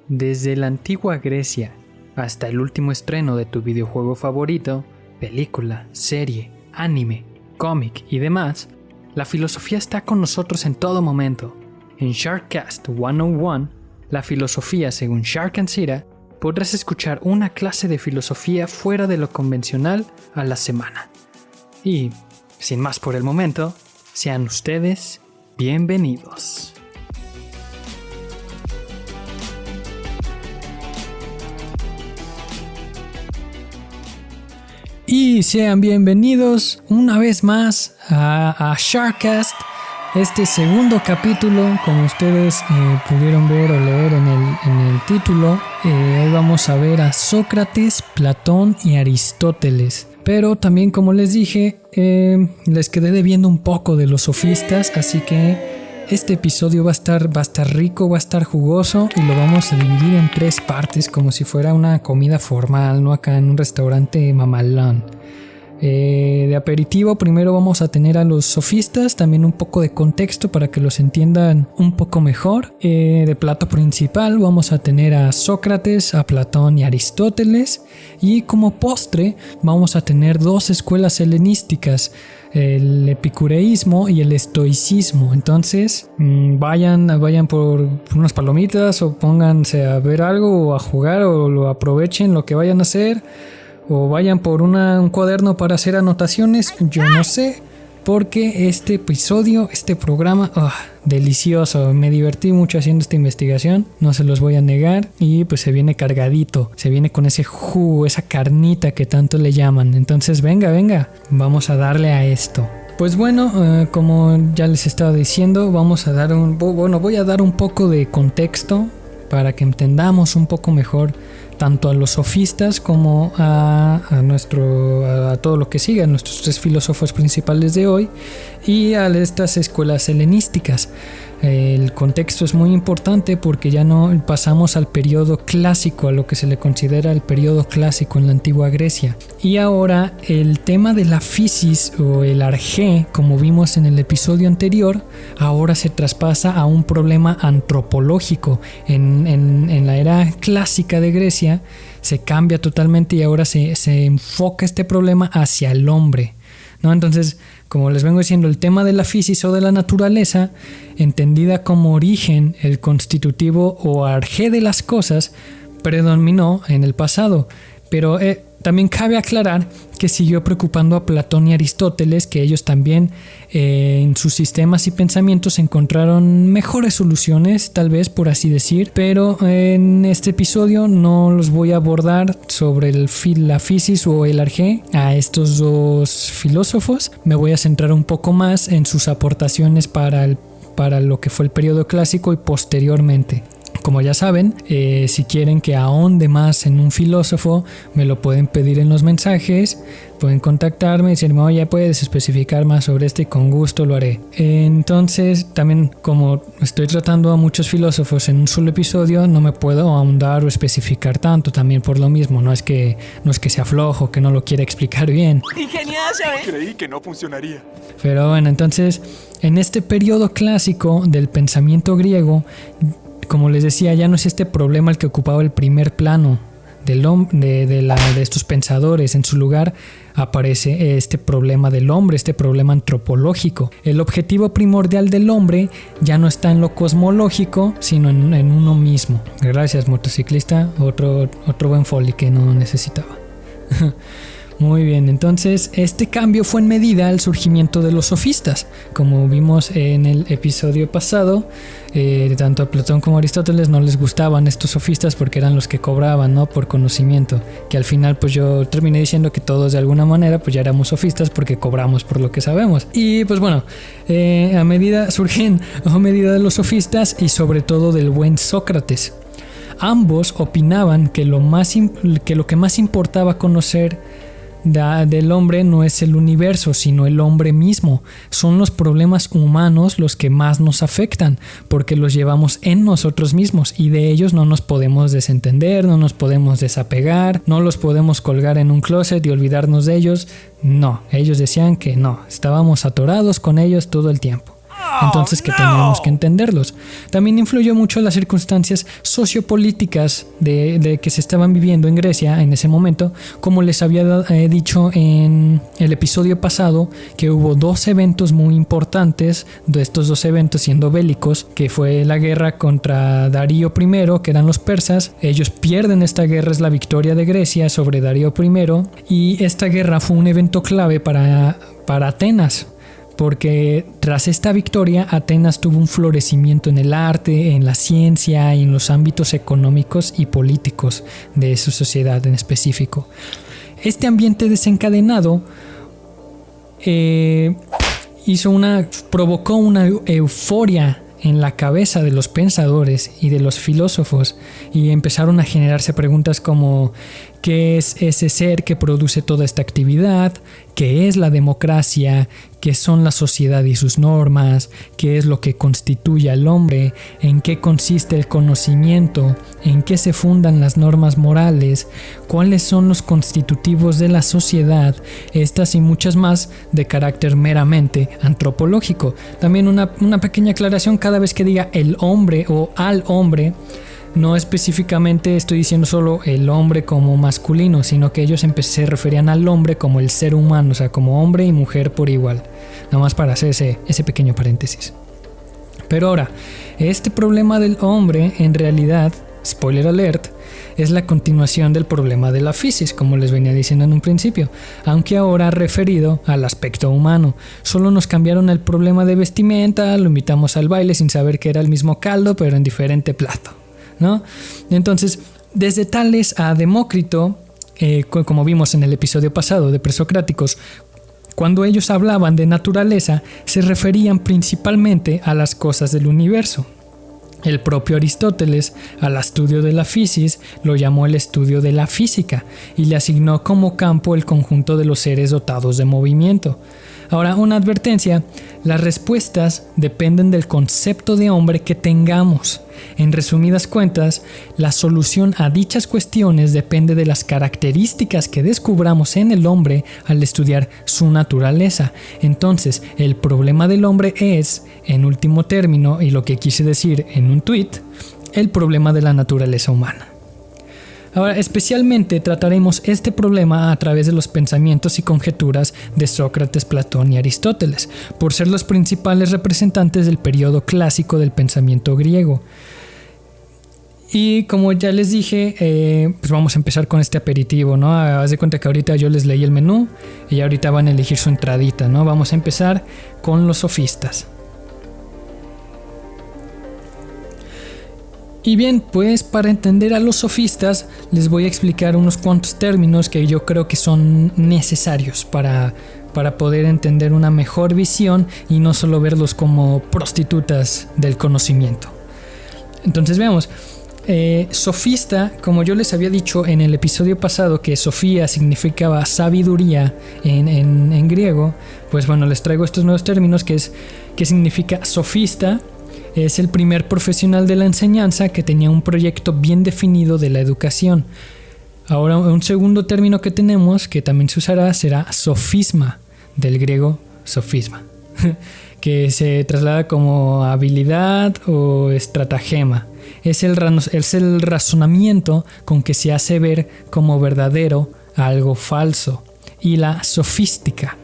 Desde la antigua Grecia hasta el último estreno de tu videojuego favorito, película, serie, anime, cómic y demás, la filosofía está con nosotros en todo momento. En Sharkcast 101, la filosofía según Shark and Sira, podrás escuchar una clase de filosofía fuera de lo convencional a la semana. Y, sin más por el momento, sean ustedes bienvenidos. Y sean bienvenidos una vez más a Sharkcast, este segundo capítulo, como ustedes pudieron ver o leer en el título. Hoy vamos a ver a Sócrates, Platón y Aristóteles. Pero también, como les dije, les quedé debiendo un poco de los sofistas, así que este episodio va a estar rico, va a estar jugoso y lo vamos a dividir en 3 partes como si fuera una comida formal, no acá en un restaurante mamalón. De aperitivo primero vamos a tener a los sofistas, también un poco de contexto para que los entiendan un poco mejor. De plato principal vamos a tener a Sócrates, a Platón y Aristóteles, y como postre vamos a tener 2 escuelas helenísticas, el epicureísmo y el estoicismo. Entonces vayan por unas palomitas o pónganse a ver algo o a jugar o lo aprovechen lo que vayan a hacer. O vayan por un cuaderno para hacer anotaciones, yo no sé, porque este episodio, este programa, delicioso, me divertí mucho haciendo esta investigación, no se los voy a negar, y pues se viene cargadito, se viene con ese jugo, esa carnita que tanto le llaman. Entonces venga, vamos a darle a esto. Pues bueno, como ya les estaba diciendo, voy a dar un poco de contexto para que entendamos un poco mejor tanto a los sofistas como a todo lo que sigue, a nuestros 3 filósofos principales de hoy y a estas escuelas helenísticas. El contexto es muy importante porque ya no pasamos al periodo clásico, a lo que se le considera el periodo clásico en la antigua Grecia. Y ahora el tema de la physis o el arjé, como vimos en el episodio anterior, ahora se traspasa a un problema antropológico. En la era clásica de Grecia se cambia totalmente y ahora se enfoca este problema hacia el hombre, ¿no? Entonces, como les vengo diciendo, el tema de la physis o de la naturaleza, entendida como origen, el constitutivo o arjé de las cosas, predominó en el pasado. Pero también cabe aclarar que siguió preocupando a Platón y Aristóteles, que ellos también en sus sistemas y pensamientos encontraron mejores soluciones, tal vez por así decir, pero en este episodio no los voy a abordar sobre la physis o el arjé a estos 2 filósofos. Me voy a centrar un poco más en sus aportaciones para lo que fue el periodo clásico y posteriormente. Como ya saben, si quieren que ahonde más en un filósofo, me lo pueden pedir en los mensajes, pueden contactarme y decirme, oye, puedes especificar más sobre esto y con gusto lo haré. Entonces, también como estoy tratando a muchos filósofos en un solo episodio, no me puedo ahondar o especificar tanto, también por lo mismo, no es que sea flojo, que no lo quiera explicar bien. Ingenioso, ¿eh? Creí que no funcionaría. Pero bueno, entonces, en este periodo clásico del pensamiento griego, como les decía, ya no es este problema el que ocupaba el primer plano de estos pensadores. En su lugar aparece este problema del hombre, este problema antropológico. El objetivo primordial del hombre ya no está en lo cosmológico, sino en uno mismo. Gracias, motociclista, otro buen foley que no necesitaba. Muy bien, entonces este cambio fue en medida al surgimiento de los sofistas. Como vimos en el episodio pasado, tanto a Platón como a Aristóteles no les gustaban estos sofistas porque eran los que cobraban, ¿no? Por conocimiento, que al final pues yo terminé diciendo que todos de alguna manera pues ya éramos sofistas porque cobramos por lo que sabemos. Y pues bueno, a medida de los sofistas y sobre todo del buen Sócrates. Ambos opinaban que lo que más importaba conocer del hombre no es el universo, sino el hombre mismo. Son los problemas humanos los que más nos afectan, porque los llevamos en nosotros mismos y de ellos no nos podemos desentender, no nos podemos desapegar, no los podemos colgar en un closet y olvidarnos de ellos. No, ellos decían que no, estábamos atorados con ellos todo el tiempo. entonces que teníamos que entenderlos. También influyó mucho las circunstancias sociopolíticas de que se estaban viviendo en Grecia en ese momento. Como les había dicho en el episodio pasado, que hubo dos eventos muy importantes, de estos dos eventos siendo bélicos, que fue la guerra contra Darío I, que eran los persas. Ellos pierden esta guerra, es la victoria de Grecia sobre Darío I, y esta guerra fue un evento clave para Atenas, porque tras esta victoria Atenas tuvo un florecimiento en el arte, en la ciencia y en los ámbitos económicos y políticos de su sociedad en específico. Este ambiente desencadenado provocó una euforia en la cabeza de los pensadores y de los filósofos, y empezaron a generarse preguntas como: ¿qué es ese ser que produce toda esta actividad? ¿Qué es la democracia? ¿Qué son la sociedad y sus normas? ¿Qué es lo que constituye al hombre? ¿En qué consiste el conocimiento? ¿En qué se fundan las normas morales? ¿Cuáles son los constitutivos de la sociedad? Estas y muchas más de carácter meramente antropológico. También una pequeña aclaración: cada vez que diga el hombre o al hombre, no específicamente estoy diciendo solo el hombre como masculino, sino que ellos se referían al hombre como el ser humano, o sea, como hombre y mujer por igual. Nada más para hacer ese pequeño paréntesis. Pero ahora, este problema del hombre, en realidad, spoiler alert, es la continuación del problema de la fisis, como les venía diciendo en un principio, aunque ahora referido al aspecto humano. Solo nos cambiaron el problema de vestimenta, lo invitamos al baile sin saber que era el mismo caldo, pero en diferente plato, ¿no? Entonces, desde Tales a Demócrito, como vimos en el episodio pasado de Presocráticos, cuando ellos hablaban de naturaleza, se referían principalmente a las cosas del universo. El propio Aristóteles, al estudio de la fisis, lo llamó el estudio de la física y le asignó como campo el conjunto de los seres dotados de movimiento. Ahora, una advertencia: las respuestas dependen del concepto de hombre que tengamos. En resumidas cuentas, la solución a dichas cuestiones depende de las características que descubramos en el hombre al estudiar su naturaleza. Entonces, el problema del hombre es, en último término, y lo que quise decir en un tuit, el problema de la naturaleza humana. Ahora, especialmente trataremos este problema a través de los pensamientos y conjeturas de Sócrates, Platón y Aristóteles, por ser los principales representantes del periodo clásico del pensamiento griego. Y como ya les dije, pues vamos a empezar con este aperitivo, ¿no? Haz de cuenta que ahorita yo les leí el menú y ahorita van a elegir su entradita, ¿no? Vamos a empezar con los sofistas. Y bien, pues para entender a los sofistas les voy a explicar unos cuantos términos que yo creo que son necesarios para poder entender una mejor visión y no solo verlos como prostitutas del conocimiento. Entonces veamos, sofista, como yo les había dicho en el episodio pasado que sofía significaba sabiduría en griego, pues bueno, les traigo estos nuevos términos que significa sofista. Es el primer profesional de la enseñanza que tenía un proyecto bien definido de la educación. Ahora, un segundo término que tenemos, que también se usará, será sofisma, del griego sofisma, que se traslada como habilidad o estratagema. Es el razonamiento con que se hace ver como verdadero algo falso. Y la sofística,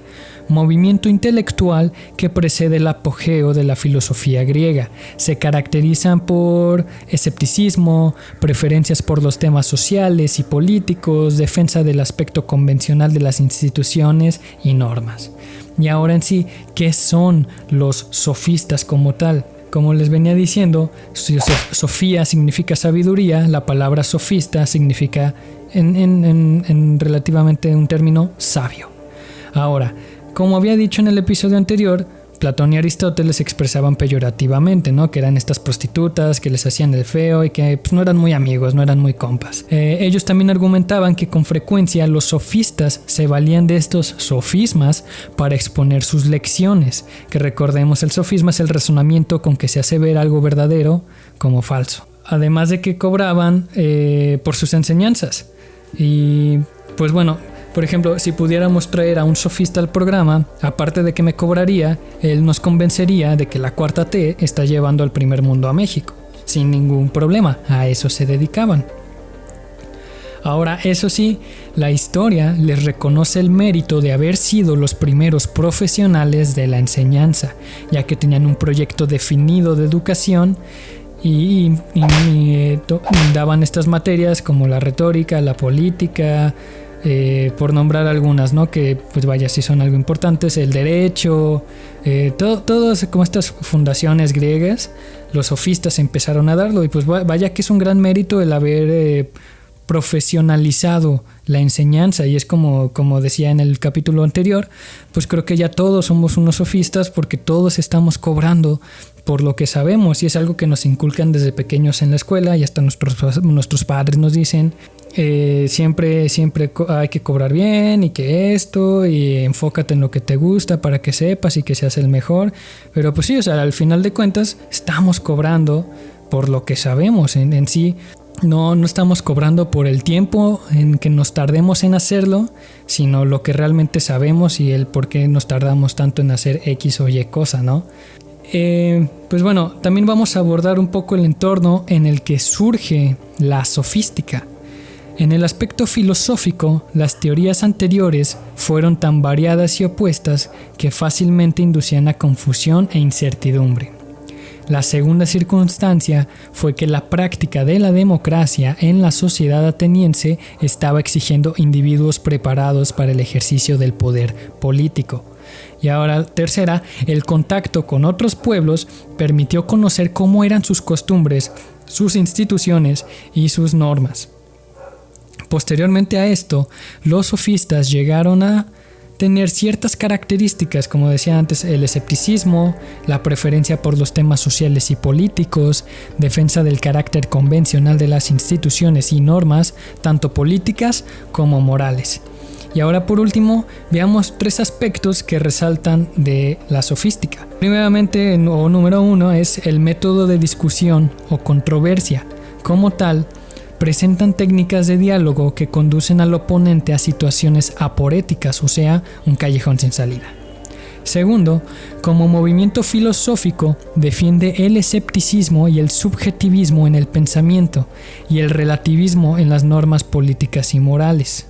movimiento intelectual que precede el apogeo de la filosofía griega. Se caracterizan por escepticismo, preferencias por los temas sociales y políticos, defensa del aspecto convencional de las instituciones y normas. Y ahora en sí, ¿qué son los sofistas como tal? Como les venía diciendo, sofía significa sabiduría, la palabra sofista significa en relativamente un término sabio. Ahora, como había dicho en el episodio anterior, Platón y Aristóteles se expresaban peyorativamente, ¿no? Que eran estas prostitutas que les hacían el feo y que pues, no eran muy amigos, no eran muy compas. Ellos también argumentaban que con frecuencia los sofistas se valían de estos sofismas para exponer sus lecciones. Que recordemos, el sofisma es el razonamiento con que se hace ver algo verdadero como falso. Además de que cobraban por sus enseñanzas. Y pues bueno, Por ejemplo, si pudiéramos traer a un sofista al programa, aparte de que me cobraría, él nos convencería de que la cuarta T está llevando al primer mundo a México, sin ningún problema. A eso se dedicaban. Ahora, eso sí, la historia les reconoce el mérito de haber sido los primeros profesionales de la enseñanza, ya que tenían un proyecto definido de educación y daban estas materias como la retórica, la política, por nombrar algunas, ¿no? Que pues vaya, sí son algo importantes, el derecho, todas como estas fundaciones griegas, los sofistas empezaron a darlo y pues vaya que es un gran mérito el haber profesionalizado la enseñanza, y es como decía en el capítulo anterior, pues creo que ya todos somos unos sofistas porque todos estamos cobrando por lo que sabemos, y es algo que nos inculcan desde pequeños en la escuela, y hasta nuestros padres nos dicen siempre hay que cobrar bien, y que esto, y enfócate en lo que te gusta para que sepas y que seas el mejor. Pero pues sí, o sea, al final de cuentas estamos cobrando por lo que sabemos en sí. No estamos cobrando por el tiempo en que nos tardemos en hacerlo, sino lo que realmente sabemos y el por qué nos tardamos tanto en hacer X o Y cosa, ¿no? Pues bueno, también vamos a abordar un poco el entorno en el que surge la sofística. En el aspecto filosófico, las teorías anteriores fueron tan variadas y opuestas que fácilmente inducían a confusión e incertidumbre. La segunda circunstancia fue que la práctica de la democracia en la sociedad ateniense estaba exigiendo individuos preparados para el ejercicio del poder político. Y ahora, tercera, el contacto con otros pueblos permitió conocer cómo eran sus costumbres, sus instituciones y sus normas. Posteriormente a esto, los sofistas llegaron a tener ciertas características, como decía antes, el escepticismo, la preferencia por los temas sociales y políticos, defensa del carácter convencional de las instituciones y normas, tanto políticas como morales. Y ahora, por último, veamos 3 aspectos que resaltan de la sofística. Primeramente, o número 1, es el método de discusión o controversia. Como tal, presentan técnicas de diálogo que conducen al oponente a situaciones aporéticas, o sea, un callejón sin salida. Segundo, como movimiento filosófico, defiende el escepticismo y el subjetivismo en el pensamiento y el relativismo en las normas políticas y morales.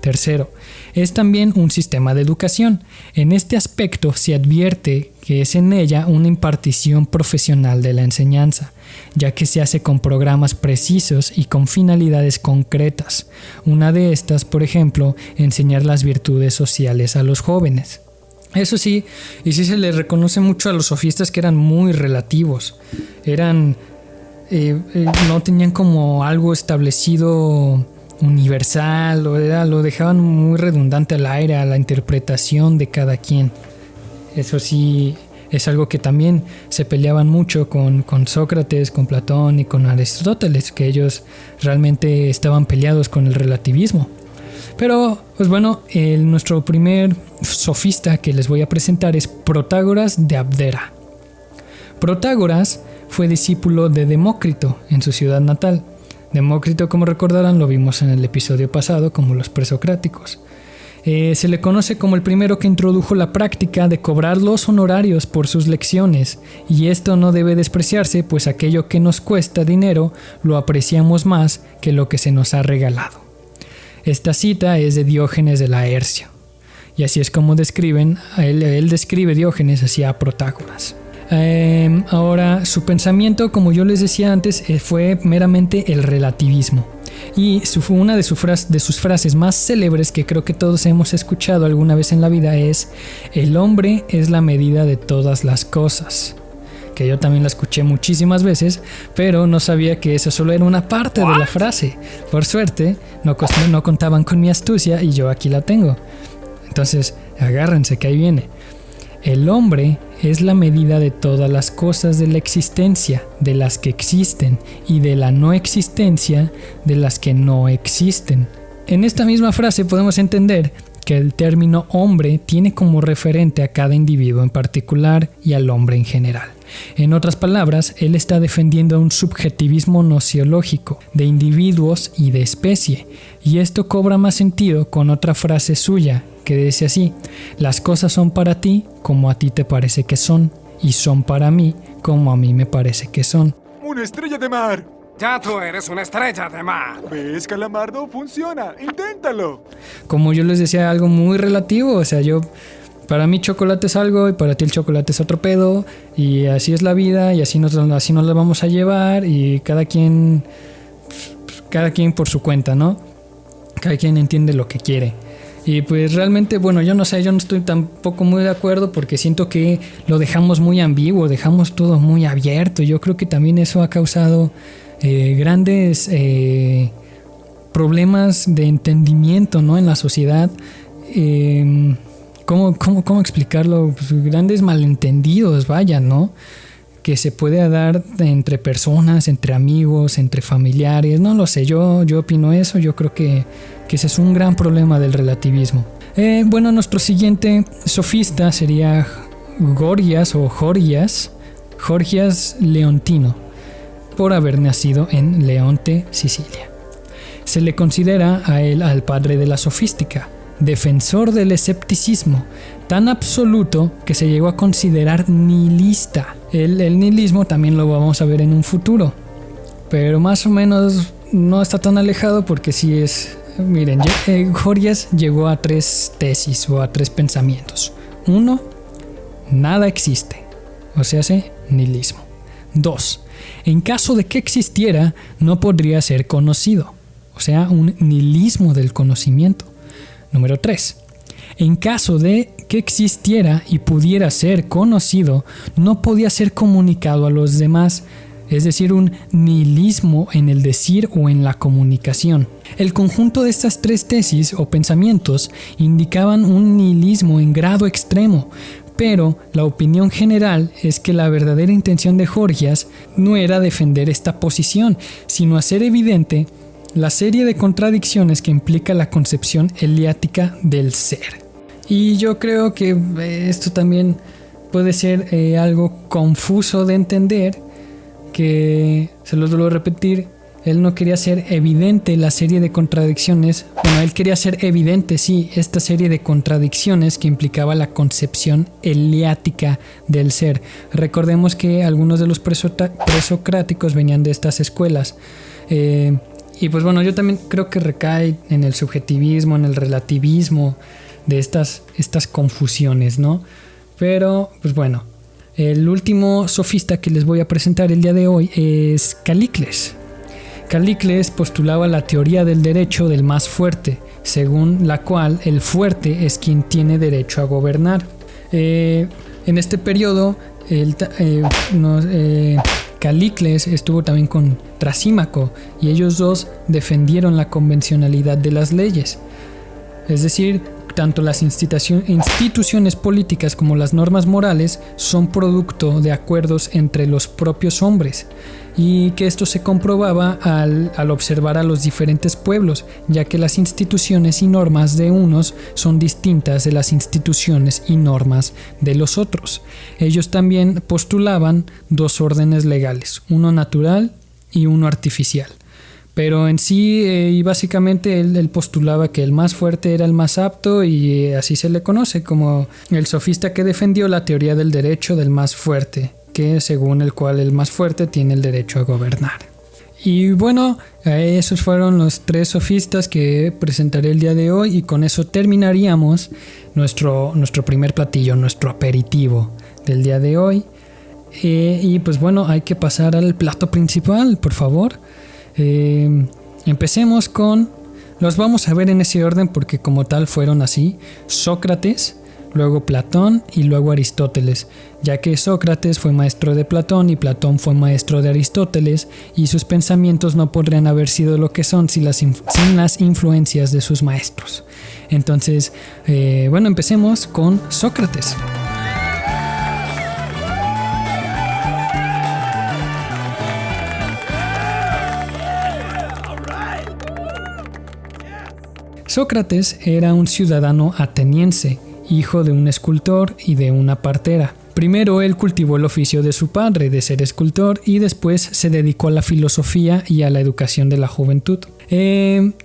Tercero, es también un sistema de educación. En este aspecto se advierte que es en ella una impartición profesional de la enseñanza, ya que se hace con programas precisos y con finalidades concretas. Una de estas, por ejemplo, enseñar las virtudes sociales a los jóvenes. Eso sí, y sí se les reconoce mucho a los sofistas que eran muy relativos. No tenían como algo establecido universal, lo dejaban muy redundante al aire, a la interpretación de cada quien. Eso sí, es algo que también se peleaban mucho con Sócrates, con Platón y con Aristóteles, que ellos realmente estaban peleados con el relativismo. Pero, pues bueno, nuestro primer sofista que les voy a presentar es Protágoras de Abdera. Protágoras fue discípulo de Demócrito en su ciudad natal. Demócrito, como recordarán, lo vimos en el episodio pasado como los presocráticos. Se le conoce como el primero que introdujo la práctica de cobrar los honorarios por sus lecciones, y esto no debe despreciarse, pues aquello que nos cuesta dinero lo apreciamos más que lo que se nos ha regalado. Esta cita es de Diógenes de Laercio, y así es como él describe Diógenes así a Protágoras. Ahora, su pensamiento, como yo les decía antes, fue meramente el relativismo. Y una de sus frases más célebres, que creo que todos hemos escuchado alguna vez en la vida, es: el hombre es la medida de todas las cosas. Que yo también la escuché muchísimas veces, pero no sabía que eso solo era una parte de la frase. Por suerte, no contaban con mi astucia y yo aquí la tengo. Entonces, agárrense que ahí viene. El hombre es la medida de todas las cosas de la existencia, de las que existen, y de la no existencia, de las que no existen. En esta misma frase podemos entender que el término hombre tiene como referente a cada individuo en particular y al hombre en general. En otras palabras, él está defendiendo un subjetivismo nociológico de individuos y de especie, y esto cobra más sentido con otra frase suya que dice así: las cosas son para ti como a ti te parece que son, y son para mí como a mí me parece que son. ¡Una estrella de mar! Ya tú eres una estrella de mar. ¿Ves, Calamardo? Funciona. Inténtalo. Como yo les decía, algo muy relativo, o sea, para mí chocolate es algo y para ti el chocolate es otro pedo, y así es la vida y así nos la vamos a llevar, y cada quien por su cuenta, ¿no? Cada quien entiende lo que quiere. Y pues realmente, bueno, yo no sé, yo no estoy tampoco muy de acuerdo porque siento que lo dejamos muy ambiguo, dejamos todo muy abierto. Yo creo que también eso ha causado grandes problemas de entendimiento, ¿no? En la sociedad. ¿Cómo explicarlo? Pues grandes malentendidos, vaya, ¿no? Que se puede dar entre personas, entre amigos, entre familiares, no lo sé, yo opino eso, yo creo que ese es un gran problema del relativismo. Bueno, nuestro siguiente sofista sería Gorgias Leontino, por haber nacido en Leonte, Sicilia. Se le considera a él al padre de la sofística, defensor del escepticismo, tan absoluto que se llegó a considerar nihilista. El nihilismo también lo vamos a ver en un futuro, pero más o menos no está tan alejado porque sí es... Miren, Gorgias llegó a 3 tesis o a 3 pensamientos. 1. Nada existe, o sea, nihilismo. 2. En caso de que existiera, no podría ser conocido, o sea, un nihilismo del conocimiento. Número 3. En caso de que existiera y pudiera ser conocido, no podía ser comunicado a los demás, es decir, un nihilismo en el decir o en la comunicación. El conjunto de estas 3 tesis o pensamientos indicaban un nihilismo en grado extremo, pero la opinión general es que la verdadera intención de Gorgias no era defender esta posición, sino hacer evidente la serie de contradicciones que implica la concepción eleática del ser. Y yo creo que esto también puede ser algo confuso de entender, que se los vuelvo a repetir, él no quería hacer evidente la serie de contradicciones, bueno, él quería hacer evidente, sí, esta serie de contradicciones que implicaba la concepción eleática del ser. Recordemos que algunos de los presocráticos venían de estas escuelas. Y pues bueno, yo también creo que recae en el subjetivismo, en el relativismo de estas confusiones, ¿no? Pero, pues bueno, el último sofista que les voy a presentar el día de hoy es Calícles. Calícles postulaba la teoría del derecho del más fuerte, según la cual el fuerte es quien tiene derecho a gobernar. En este periodo, Calícles estuvo también con Trasímaco y ellos dos defendieron la convencionalidad de las leyes. Es decir, tanto las instituciones políticas como las normas morales son producto de acuerdos entre los propios hombres, y que esto se comprobaba al observar a los diferentes pueblos, ya que las instituciones y normas de unos son distintas de las instituciones y normas de los otros. Ellos también postulaban 2 órdenes legales, uno natural y uno artificial. Pero en sí, y básicamente él postulaba que el más fuerte era el más apto, y así se le conoce como el sofista que defendió la teoría del derecho del más fuerte, que según el cual el más fuerte tiene el derecho a gobernar. Y bueno, esos fueron los 3 sofistas que presentaré el día de hoy, y con eso terminaríamos nuestro primer platillo, nuestro aperitivo del día de hoy. Y pues bueno, hay que pasar al plato principal, por favor. Empecemos con, los vamos a ver en ese orden porque como tal fueron así: Sócrates, luego Platón y luego Aristóteles, ya que Sócrates fue maestro de Platón y Platón fue maestro de Aristóteles, y sus pensamientos no podrían haber sido lo que son sin las influencias de sus maestros. Entonces, bueno, empecemos con Sócrates. Sócrates era un ciudadano ateniense, hijo de un escultor y de una partera. Primero él cultivó el oficio de su padre, de ser escultor, y después se dedicó a la filosofía y a la educación de la juventud.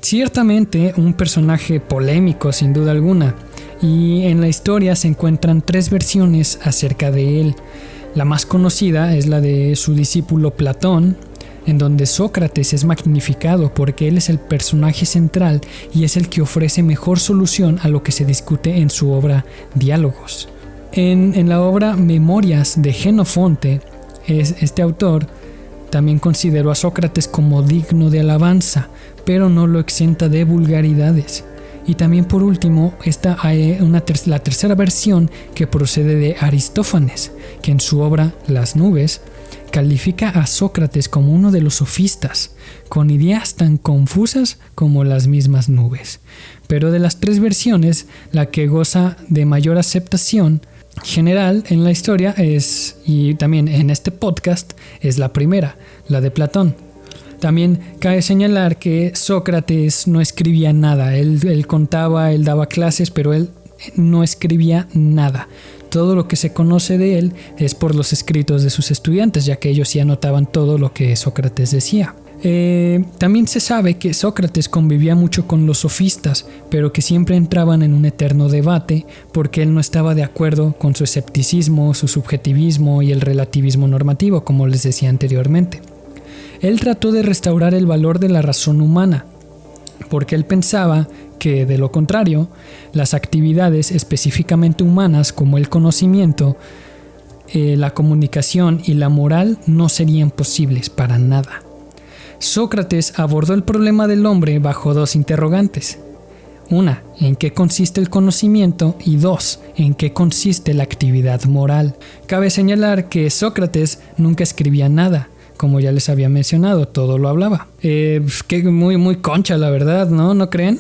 Ciertamente un personaje polémico sin duda alguna, y en la historia se encuentran 3 versiones acerca de él. La más conocida es la de su discípulo Platón, en donde Sócrates es magnificado porque él es el personaje central y es el que ofrece mejor solución a lo que se discute en su obra Diálogos. En la obra Memorias de Jenofonte, este autor también consideró a Sócrates como digno de alabanza, pero no lo exenta de vulgaridades. Y también por último está la tercera versión, que procede de Aristófanes, que en su obra Las nubes califica a Sócrates como uno de los sofistas, con ideas tan confusas como las mismas nubes. Pero de las 3 versiones, la que goza de mayor aceptación general en la historia y también en este podcast, es la primera, la de Platón. También cabe señalar que Sócrates no escribía nada. Él contaba, él daba clases, pero él no escribía nada. Todo lo que se conoce de él es por los escritos de sus estudiantes, ya que ellos sí anotaban todo lo que Sócrates decía. También se sabe que Sócrates convivía mucho con los sofistas, pero que siempre entraban en un eterno debate porque él no estaba de acuerdo con su escepticismo, su subjetivismo y el relativismo normativo, como les decía anteriormente. Él trató de restaurar el valor de la razón humana, porque él pensaba que, de lo contrario, las actividades específicamente humanas como el conocimiento, la comunicación y la moral no serían posibles para nada. Sócrates abordó el problema del hombre bajo 2 interrogantes. 1. ¿En qué consiste el conocimiento? Y 2. ¿En qué consiste la actividad moral? Cabe señalar que Sócrates nunca escribía nada. Como ya les había mencionado, todo lo hablaba. Que muy concha, la verdad, ¿no? ¿No creen?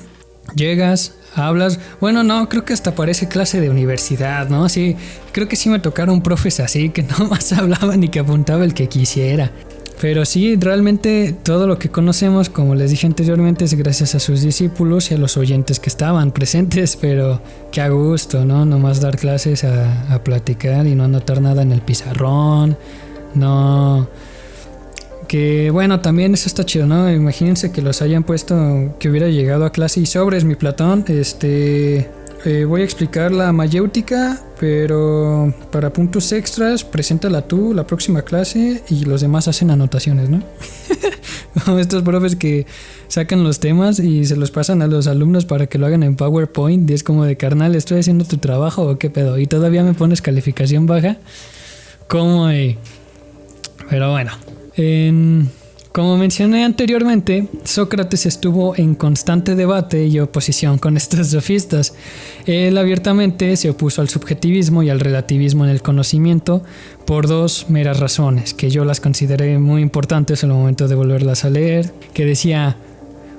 Llegas, hablas. Bueno, no, creo que hasta parece clase de universidad, ¿no? Sí, creo que sí me tocaron profes así, que no más hablaban y que apuntaba el que quisiera. Pero sí, realmente todo lo que conocemos, como les dije anteriormente, es gracias a sus discípulos y a los oyentes que estaban presentes. Pero qué a gusto, ¿no? Nomás dar clases a platicar y no anotar nada en el pizarrón. No... Que bueno, también eso está chido, ¿no? Imagínense que los hayan puesto, que hubiera llegado a clase y sobres, mi Platón, voy a explicar la mayéutica, pero para puntos extras, preséntala tú la próxima clase y los demás hacen anotaciones, ¿no? Como estos profes que sacan los temas y se los pasan a los alumnos para que lo hagan en PowerPoint y es como de, carnal, ¿estoy haciendo tu trabajo o qué pedo? Y todavía me pones calificación baja. ¿Cómo? Pero bueno. Como mencioné anteriormente, Sócrates estuvo en constante debate y oposición con estos sofistas. Él abiertamente se opuso al subjetivismo y al relativismo en el conocimiento por 2 meras razones, que yo las consideré muy importantes en el momento de volverlas a leer, que decía,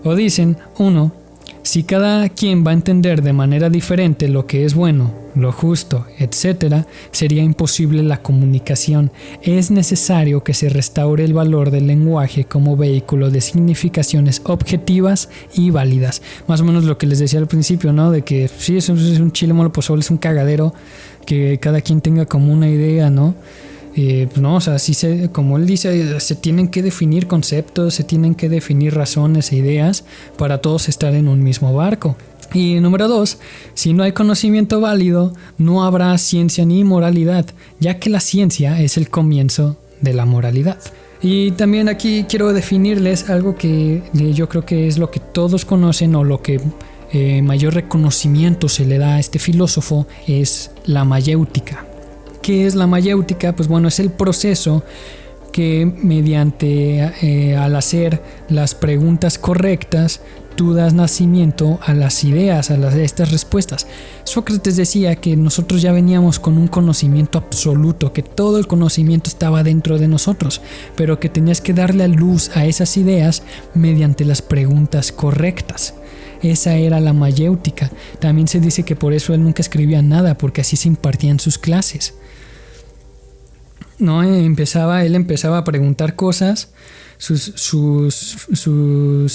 o dicen, 1. Si cada quien va a entender de manera diferente lo que es bueno, lo justo, etc., sería imposible la comunicación. Es necesario que se restaure el valor del lenguaje como vehículo de significaciones objetivas y válidas. Más o menos lo que les decía al principio, ¿no? De que sí, eso es un chile mole pozole, es un cagadero, que cada quien tenga como una idea, ¿no? No, o sea, como él dice, se tienen que definir conceptos, se tienen que definir razones e ideas para todos estar en un mismo barco. Y número 2, si no hay conocimiento válido, no habrá ciencia ni moralidad, ya que la ciencia es el comienzo de la moralidad. Y también aquí quiero definirles algo que yo creo que es lo que todos conocen o lo que mayor reconocimiento se le da a este filósofo, es la mayéutica. ¿Qué es la mayéutica? Pues bueno, es el proceso que mediante al hacer las preguntas correctas tú das nacimiento a las ideas, a estas respuestas. Sócrates decía que nosotros ya veníamos con un conocimiento absoluto, que todo el conocimiento estaba dentro de nosotros, pero que tenías que darle a luz a esas ideas mediante las preguntas correctas. Esa era la mayéutica. También se dice que por eso él nunca escribía nada, porque así se impartían sus clases. No, él empezaba a preguntar cosas, sus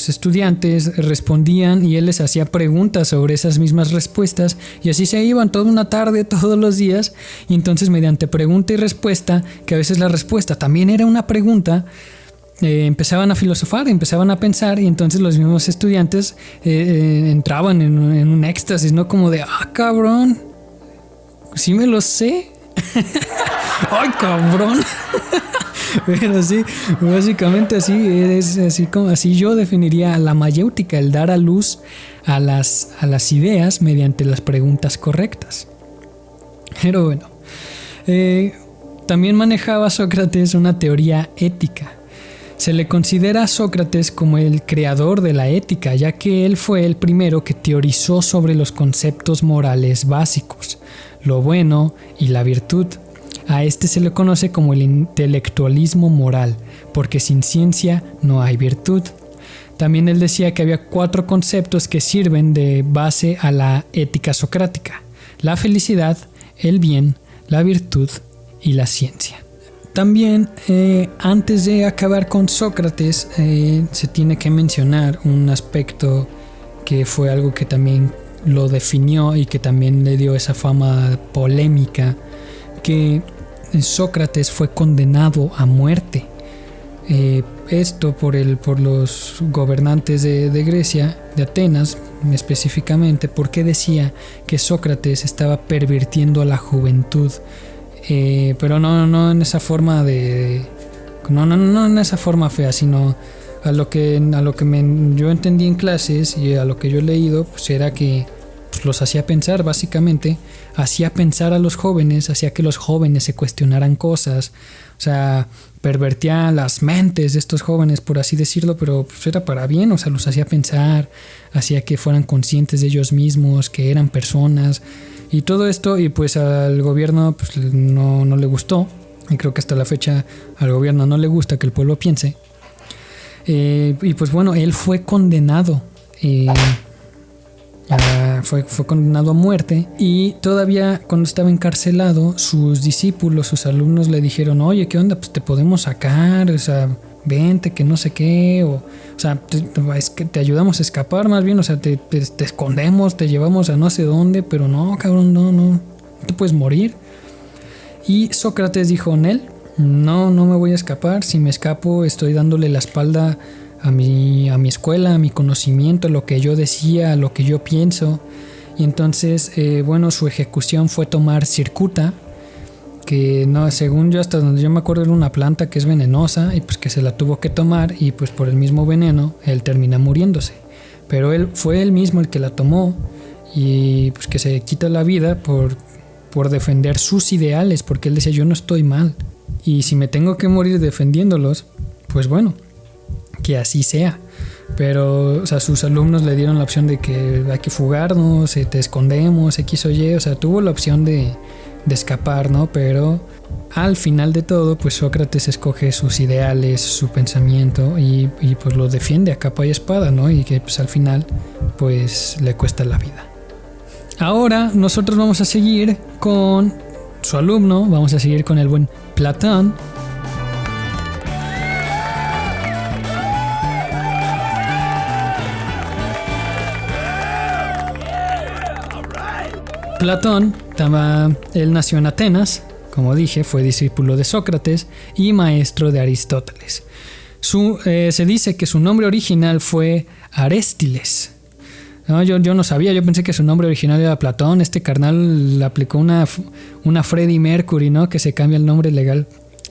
estudiantes respondían y él les hacía preguntas sobre esas mismas respuestas, y así se iban toda una tarde, todos los días. Y entonces, mediante pregunta y respuesta, que a veces la respuesta también era una pregunta, empezaban a filosofar, empezaban a pensar, y entonces los mismos estudiantes entraban en un éxtasis, ¿no? Como de, cabrón, sí me lo sé. ¡Ay, cabrón! Pero sí, básicamente así es, así yo definiría la mayéutica, el dar a luz a las ideas mediante las preguntas correctas. Pero bueno, también manejaba Sócrates una teoría ética. Se le considera a Sócrates como el creador de la ética, ya que él fue el primero que teorizó sobre los conceptos morales básicos, lo bueno y la virtud. A este se le conoce como el intelectualismo moral, porque sin ciencia no hay virtud. También él decía que había 4 conceptos que sirven de base a la ética socrática: la felicidad, el bien, la virtud y la ciencia. También, antes de acabar con Sócrates, se tiene que mencionar un aspecto que fue algo que también lo definió y que también le dio esa fama polémica, que Sócrates fue condenado a muerte. Esto por los gobernantes de Grecia, de Atenas específicamente, porque decía que Sócrates estaba pervirtiendo a la juventud. Pero no en esa forma no en esa forma fea, sino a lo que yo entendí en clases y a lo que yo he leído, pues era que los hacía pensar, básicamente hacía pensar a los jóvenes, hacía que los jóvenes se cuestionaran cosas, o sea, pervertía las mentes de estos jóvenes, por así decirlo, pero pues era para bien, o sea, los hacía pensar, hacía que fueran conscientes de ellos mismos, que eran personas. Y todo esto, y pues al gobierno pues no le gustó, y creo que hasta la fecha al gobierno no le gusta que el pueblo piense. Y pues bueno, él fue condenado, fue condenado a muerte, y todavía cuando estaba encarcelado, sus discípulos, sus alumnos le dijeron: oye, ¿qué onda? Pues te podemos sacar, o sea, vente, que no sé qué, o sea, es que te ayudamos a escapar, más bien, o sea, te escondemos, te llevamos a no sé dónde, pero no, cabrón, no te puedes morir. Y Sócrates dijo: Nel, no me voy a escapar. Si me escapo, estoy dándole la espalda a mi escuela, a mi conocimiento, a lo que yo decía, a lo que yo pienso. Y entonces, bueno, su ejecución fue tomar cicuta, que no, según yo, hasta donde yo me acuerdo, era una planta que es venenosa, y pues que se la tuvo que tomar, y pues por el mismo veneno él termina muriéndose. Pero él fue él mismo el que la tomó, y pues que se quita la vida por defender sus ideales, porque él decía: yo no estoy mal, y si me tengo que morir defendiéndolos, pues bueno, que así sea. Pero, o sea, sus alumnos le dieron la opción de que hay que fugarnos, te escondemos, X o Y, o sea, tuvo la opción de escapar, ¿no? Pero al final de todo, pues Sócrates escoge sus ideales, su pensamiento, y pues lo defiende a capa y espada, ¿no? Y que pues al final pues le cuesta la vida. Ahora nosotros vamos a seguir con su alumno, vamos a seguir con el buen Platón. Platón, él nació en Atenas, como dije, fue discípulo de Sócrates y maestro de Aristóteles. Se dice que su nombre original fue Arístiles. No, yo no sabía, yo pensé que su nombre original era Platón. Este carnal le aplicó una Freddie Mercury, ¿no? Que se cambia el nombre legal.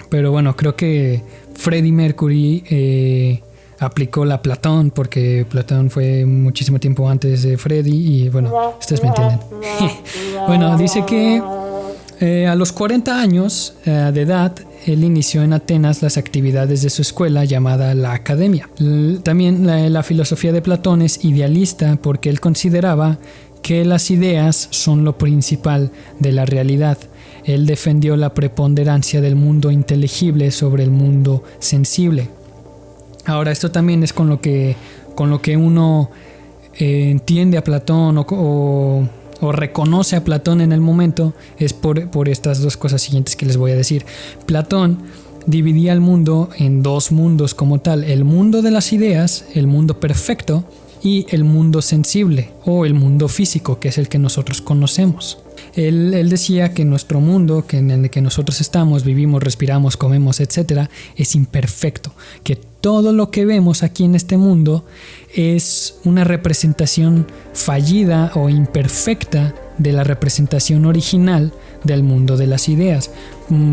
Pero bueno, creo que Freddie Mercury aplicó la Platón, porque Platón fue muchísimo tiempo antes de Freddie, y bueno, ustedes me entienden. Bueno, dice que a los 40 años de edad, él inició en Atenas las actividades de su escuela llamada la Academia. También la filosofía de Platón es idealista, porque él consideraba que las ideas son lo principal de la realidad. Él defendió la preponderancia del mundo inteligible sobre el mundo sensible. Ahora, esto también es con lo que uno entiende a Platón o reconoce a Platón en el momento, es por estas dos cosas siguientes que les voy a decir. Platón dividía el mundo en dos mundos como tal: el mundo de las ideas, el mundo perfecto, y el mundo sensible o el mundo físico, que es el que nosotros conocemos. Él decía que nuestro mundo, que en el que nosotros estamos, vivimos, respiramos, comemos, etc., es imperfecto, que todo lo que vemos aquí en este mundo es una representación fallida o imperfecta de la representación original del mundo de las ideas.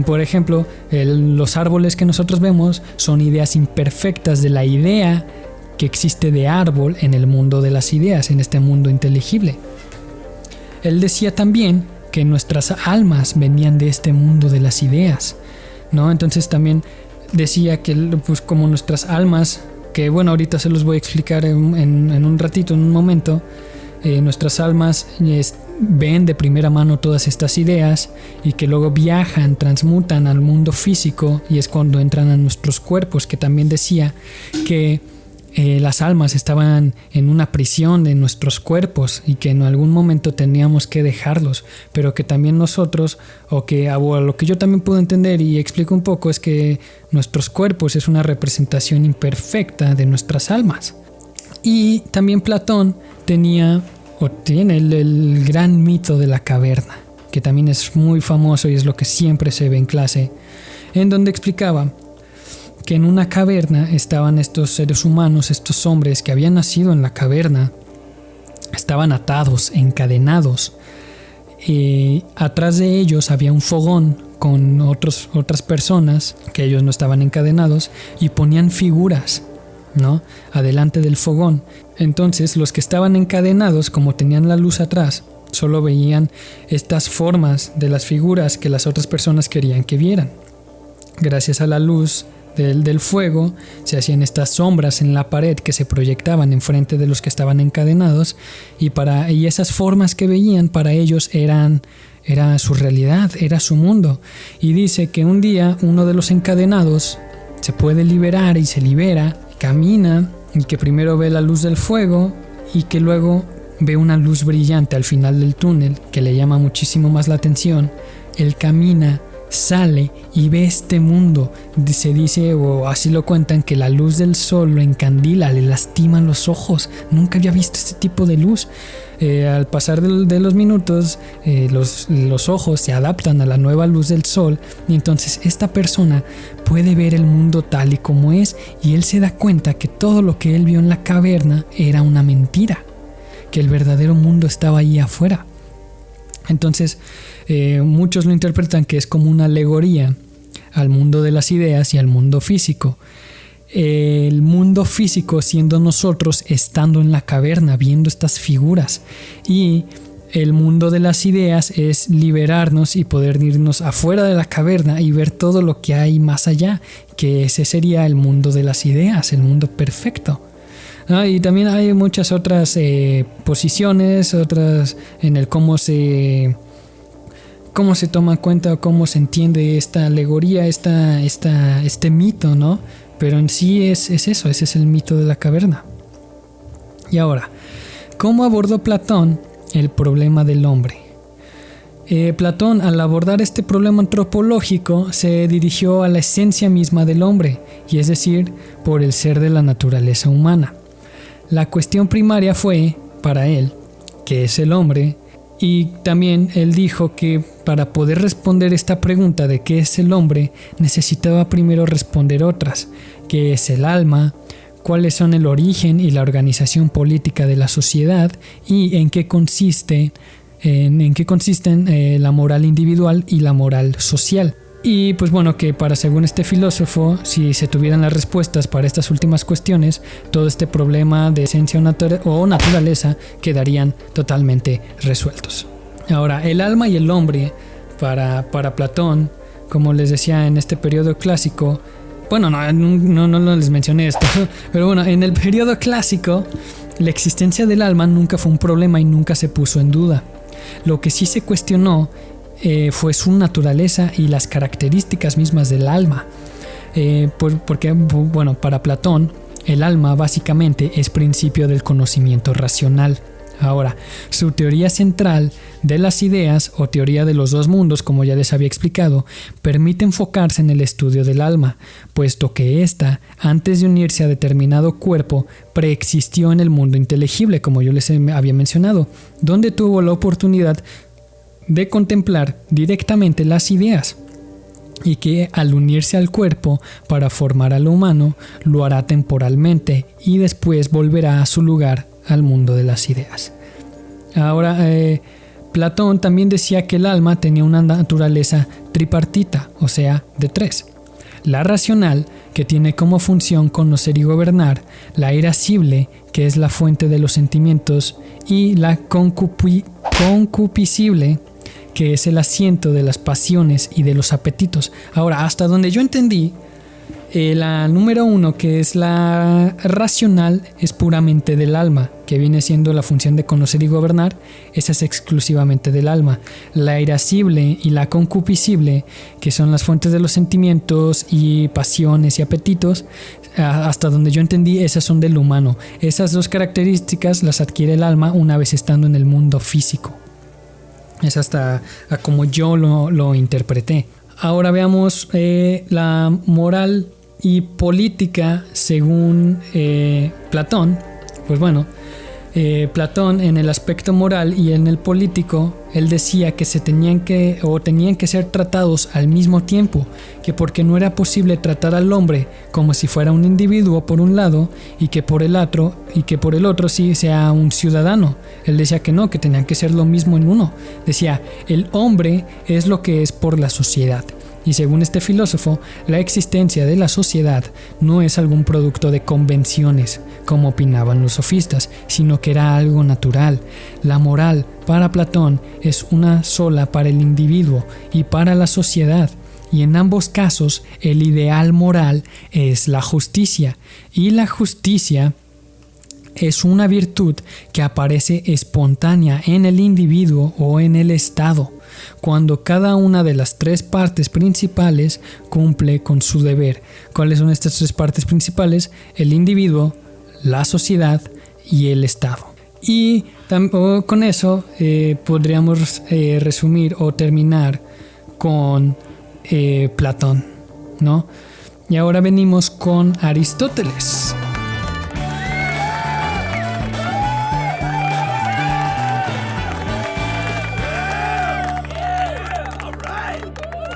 Por ejemplo, los árboles que nosotros vemos son ideas imperfectas de la idea que existe de árbol en el mundo de las ideas, en este mundo inteligible. Él decía también que nuestras almas venían de este mundo de las ideas, ¿no? Entonces también decía que pues como nuestras almas, que bueno, ahorita se los voy a explicar en un ratito, en un momento, nuestras almas ven de primera mano todas estas ideas y que luego viajan, transmutan al mundo físico, y es cuando entran a nuestros cuerpos, que también decía que las almas estaban en una prisión de nuestros cuerpos y que en algún momento teníamos que dejarlos, pero que también nosotros, o lo que yo también puedo entender y explico un poco, es que nuestros cuerpos es una representación imperfecta de nuestras almas. Y también Platón tiene el gran mito de la caverna, que también es muy famoso y es lo que siempre se ve en clase, en donde explicaba que en una caverna estaban estos seres humanos, estos hombres que habían nacido en la caverna, estaban atados, encadenados. Atrás de ellos había un fogón con otras personas que ellos no estaban encadenados, y ponían figuras, ¿no?, adelante del fogón. Entonces los que estaban encadenados, como tenían la luz atrás, solo veían estas formas de las figuras que las otras personas querían que vieran. Gracias a la luz del fuego se hacían estas sombras en la pared que se proyectaban enfrente de los que estaban encadenados, y esas formas que veían para ellos era su realidad, era su mundo. Y dice que un día uno de los encadenados se puede liberar y se libera, camina, y que primero ve la luz del fuego y que luego ve una luz brillante al final del túnel que le llama muchísimo más la atención. Él camina, sale y ve este mundo. Se dice, o así lo cuentan, que la luz del sol lo encandila, le lastima los ojos. Nunca había visto este tipo de luz. Al pasar de los minutos, los ojos se adaptan a la nueva luz del sol, y entonces esta persona puede ver el mundo tal y como es, y él se da cuenta que todo lo que él vio en la caverna era una mentira, que el verdadero mundo estaba ahí afuera. Entonces muchos lo interpretan que es como una alegoría al mundo de las ideas y al mundo físico. El mundo físico siendo nosotros estando en la caverna viendo estas figuras, y el mundo de las ideas es liberarnos y poder irnos afuera de la caverna y ver todo lo que hay más allá, que ese sería el mundo de las ideas, el mundo perfecto. Y también hay muchas otras posiciones, otras en el cómo se toma en cuenta o cómo se entiende esta alegoría, este mito, ¿no? Pero en sí es eso, ese es el mito de la caverna. Y ahora, ¿cómo abordó Platón el problema del hombre? Platón, al abordar este problema antropológico, se dirigió a la esencia misma del hombre, y es decir, por el ser de la naturaleza humana. La cuestión primaria fue, para él, ¿qué es el hombre? Y también él dijo que para poder responder esta pregunta de qué es el hombre, necesitaba primero responder otras: qué es el alma, cuáles son el origen y la organización política de la sociedad, y en qué consisten la moral individual y la moral social. Y pues bueno, que según este filósofo, si se tuvieran las respuestas para estas últimas cuestiones, todo este problema de esencia o naturaleza quedarían totalmente resueltos. Ahora, el alma y el hombre para Platón, como les decía en este periodo clásico, bueno, no les mencioné esto, pero bueno, en el periodo clásico la existencia del alma nunca fue un problema y nunca se puso en duda. Lo que sí se cuestionó fue su naturaleza y las características mismas del alma, porque bueno, para Platón el alma básicamente es principio del conocimiento racional. Ahora, su teoría central de las ideas o teoría de los dos mundos, como ya les había explicado, permite enfocarse en el estudio del alma, puesto que ésta, antes de unirse a determinado cuerpo, preexistió en el mundo inteligible, como yo les había mencionado, donde tuvo la oportunidad de contemplar directamente las ideas, y que al unirse al cuerpo para formar al humano, lo hará temporalmente y después volverá a su lugar al mundo de las ideas. Ahora, Platón también decía que el alma tenía una naturaleza tripartita, o sea, de tres. La racional, que tiene como función conocer y gobernar; la irascible, que es la fuente de los sentimientos; y la concupiscible, que es el asiento de las pasiones y de los apetitos. Ahora, hasta donde yo entendí, la número 1, que es la racional, es puramente del alma, que viene siendo la función de conocer y gobernar. Esa es exclusivamente del alma. La irascible y la concupiscible, que son las fuentes de los sentimientos y pasiones y apetitos, hasta donde yo entendí, esas son del humano. Esas dos características las adquiere el alma una vez estando en el mundo físico. Es hasta como yo lo interpreté. Ahora veamos la moral y política según Platón. Pues bueno, Platón, en el aspecto moral y en el político, él decía que tenían que ser tratados al mismo tiempo, que porque no era posible tratar al hombre como si fuera un individuo por un lado y que por el otro sí sea un ciudadano. Él decía que no, que tenían que ser lo mismo en uno. Decía, el hombre es lo que es por la sociedad. Y según este filósofo, la existencia de la sociedad no es algún producto de convenciones, como opinaban los sofistas, sino que era algo natural. La moral, para Platón, es una sola para el individuo y para la sociedad. Y en ambos casos, el ideal moral es la justicia. Y la justicia es una virtud que aparece espontánea en el individuo o en el Estado, cuando cada una de las tres partes principales cumple con su deber. ¿Cuáles son estas tres partes principales? El individuo, la sociedad y el Estado. Y con eso podríamos resumir o terminar con Platón, ¿no? Y ahora venimos con Aristóteles.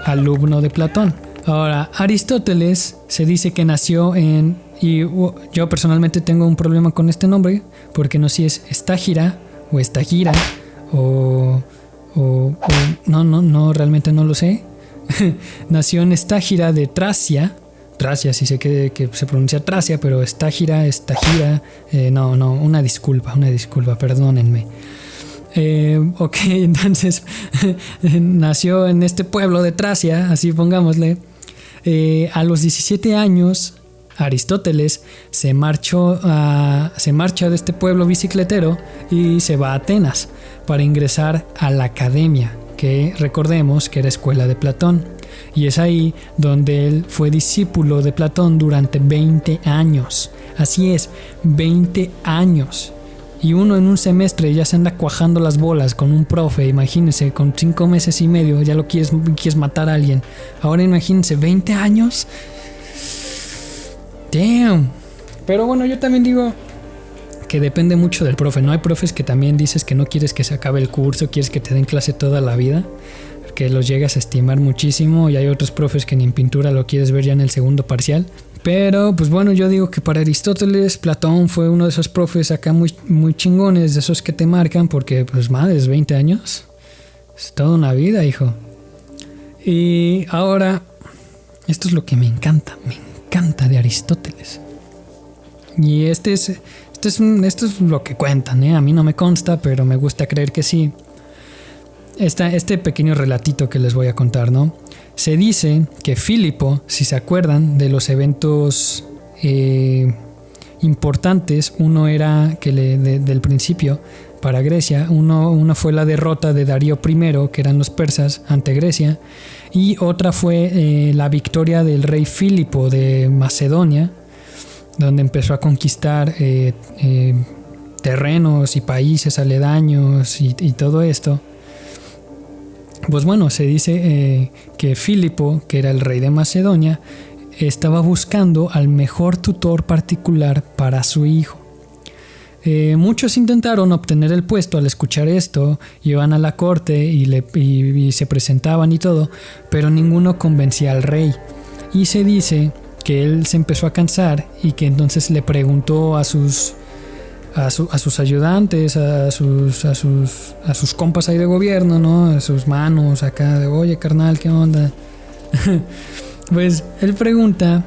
Alumno de Platón. Ahora, Aristóteles se dice que nació y yo personalmente tengo un problema con este nombre, porque no sé si es Estágira o Estagira o no, realmente no lo sé. Nació en Estágira de Tracia, sí sé que se pronuncia Tracia, pero Estagira, una disculpa, perdónenme. Ok, entonces nació en este pueblo de Tracia, así pongámosle. A los 17 años, Aristóteles se marcha de este pueblo bicicletero y se va a Atenas para ingresar a la academia, que recordemos que era escuela de Platón. Y es ahí donde él fue discípulo de Platón durante 20 años. Así es, 20 años. Y uno en un semestre ya se anda cuajando las bolas con un profe. Imagínense, con 5 meses y medio ya lo quieres matar a alguien. Ahora imagínense, 20 años. Damn. Pero bueno, yo también digo que depende mucho del profe. No hay profes que también dices que no quieres que se acabe el curso, quieres que te den clase toda la vida, que los llegas a estimar muchísimo. Y hay otros profes que ni en pintura lo quieres ver ya en el segundo parcial. Pero pues bueno, yo digo que para Aristóteles, Platón fue uno de esos profes acá muy, muy chingones, de esos que te marcan, porque pues madres, 20 años es toda una vida, hijo. Y ahora, esto es lo que me encanta de Aristóteles. Y esto es lo que cuentan, a mí no me consta, pero me gusta creer que sí. Este pequeño relatito que les voy a contar, ¿no? Se dice que Filipo, si se acuerdan de los eventos importantes, uno era del principio para Grecia, uno fue la derrota de Darío I, que eran los persas, ante Grecia, y otra fue la victoria del rey Filipo de Macedonia, donde empezó a conquistar terrenos y países aledaños y todo esto. Pues bueno, se dice que Filipo, que era el rey de Macedonia, estaba buscando al mejor tutor particular para su hijo. Muchos intentaron obtener el puesto al escuchar esto, iban a la corte y se presentaban y todo, pero ninguno convencía al rey. Y se dice que él se empezó a cansar y que entonces le preguntó a sus ayudantes, a sus compas ahí de gobierno, ¿no? A sus manos acá de, oye carnal, ¿qué onda? Pues él pregunta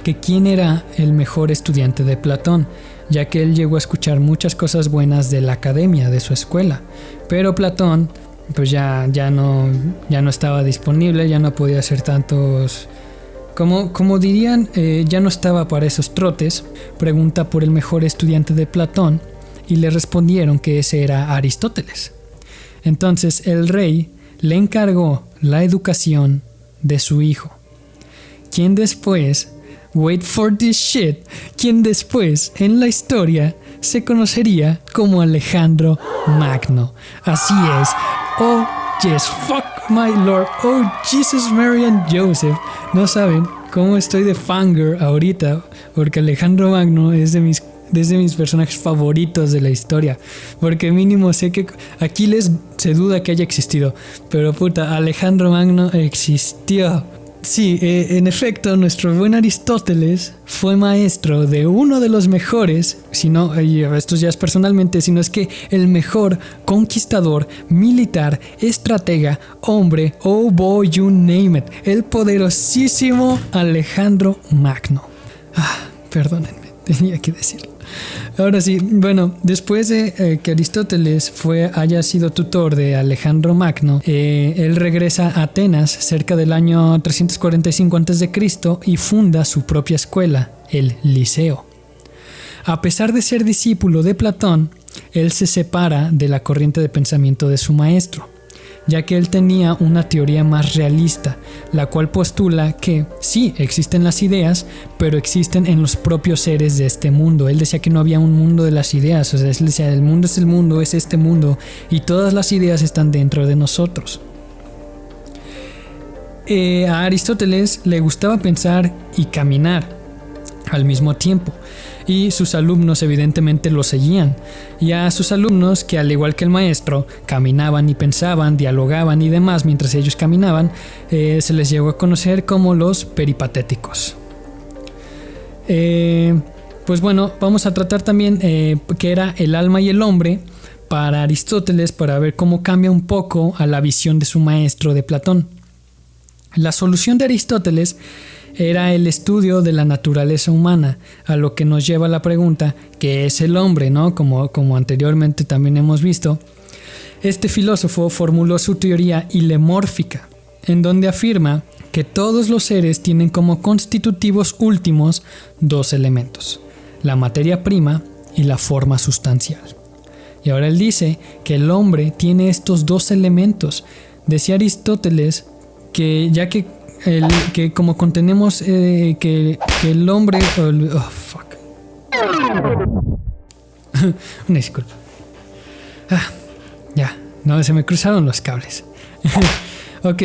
que quién era el mejor estudiante de Platón, ya que él llegó a escuchar muchas cosas buenas de la academia, de su escuela, pero Platón pues ya no estaba disponible, ya no podía hacer tantos, como dirían, ya no estaba para esos trotes. Pregunta por el mejor estudiante de Platón y le respondieron que ese era Aristóteles. Entonces el rey le encargó la educación de su hijo, quien después, wait for this shit, quien después en la historia se conocería como Alejandro Magno. Así es. Oh yes, fuck my lord. Oh Jesus, Mary and Joseph. No saben cómo estoy de fangirl ahorita, porque Alejandro Magno es de mis personajes favoritos de la historia, porque mínimo sé que Aquiles se duda que haya existido, pero puta, Alejandro Magno existió. Sí, en efecto, nuestro buen Aristóteles fue maestro de uno de los mejores, si no, y esto ya es personalmente, sino es que el mejor conquistador, militar, estratega, hombre, oh boy, you name it, el poderosísimo Alejandro Magno. Perdónenme, tenía que decirlo. Ahora sí, bueno, después de que Aristóteles haya sido tutor de Alejandro Magno, él regresa a Atenas cerca del año 345 a.C. y funda su propia escuela, el Liceo. A pesar de ser discípulo de Platón, él se separa de la corriente de pensamiento de su maestro, ya que él tenía una teoría más realista, la cual postula que sí, existen las ideas, pero existen en los propios seres de este mundo. Él decía que no había un mundo de las ideas, o sea, él decía, el mundo, es este mundo, y todas las ideas están dentro de nosotros. A Aristóteles le gustaba pensar y caminar al mismo tiempo, y sus alumnos evidentemente lo seguían, y a sus alumnos, que al igual que el maestro caminaban y pensaban, dialogaban y demás mientras ellos caminaban, se les llegó a conocer como los peripatéticos. Pues bueno, vamos a tratar también qué era el alma y el hombre para Aristóteles, para ver cómo cambia un poco a la visión de su maestro de Platón. La solución de Aristóteles era el estudio de la naturaleza humana, a lo que nos lleva a la pregunta, ¿qué es el hombre?, ¿no? Como anteriormente también hemos visto. Este filósofo formuló su teoría hilemórfica, en donde afirma que todos los seres tienen como constitutivos últimos dos elementos, la materia prima y la forma sustancial. Y ahora él dice que el hombre tiene estos dos elementos. Decía Aristóteles que ya que como contenemos que el hombre... fuck. Una disculpa. Ya, no, se me cruzaron los cables. Ok,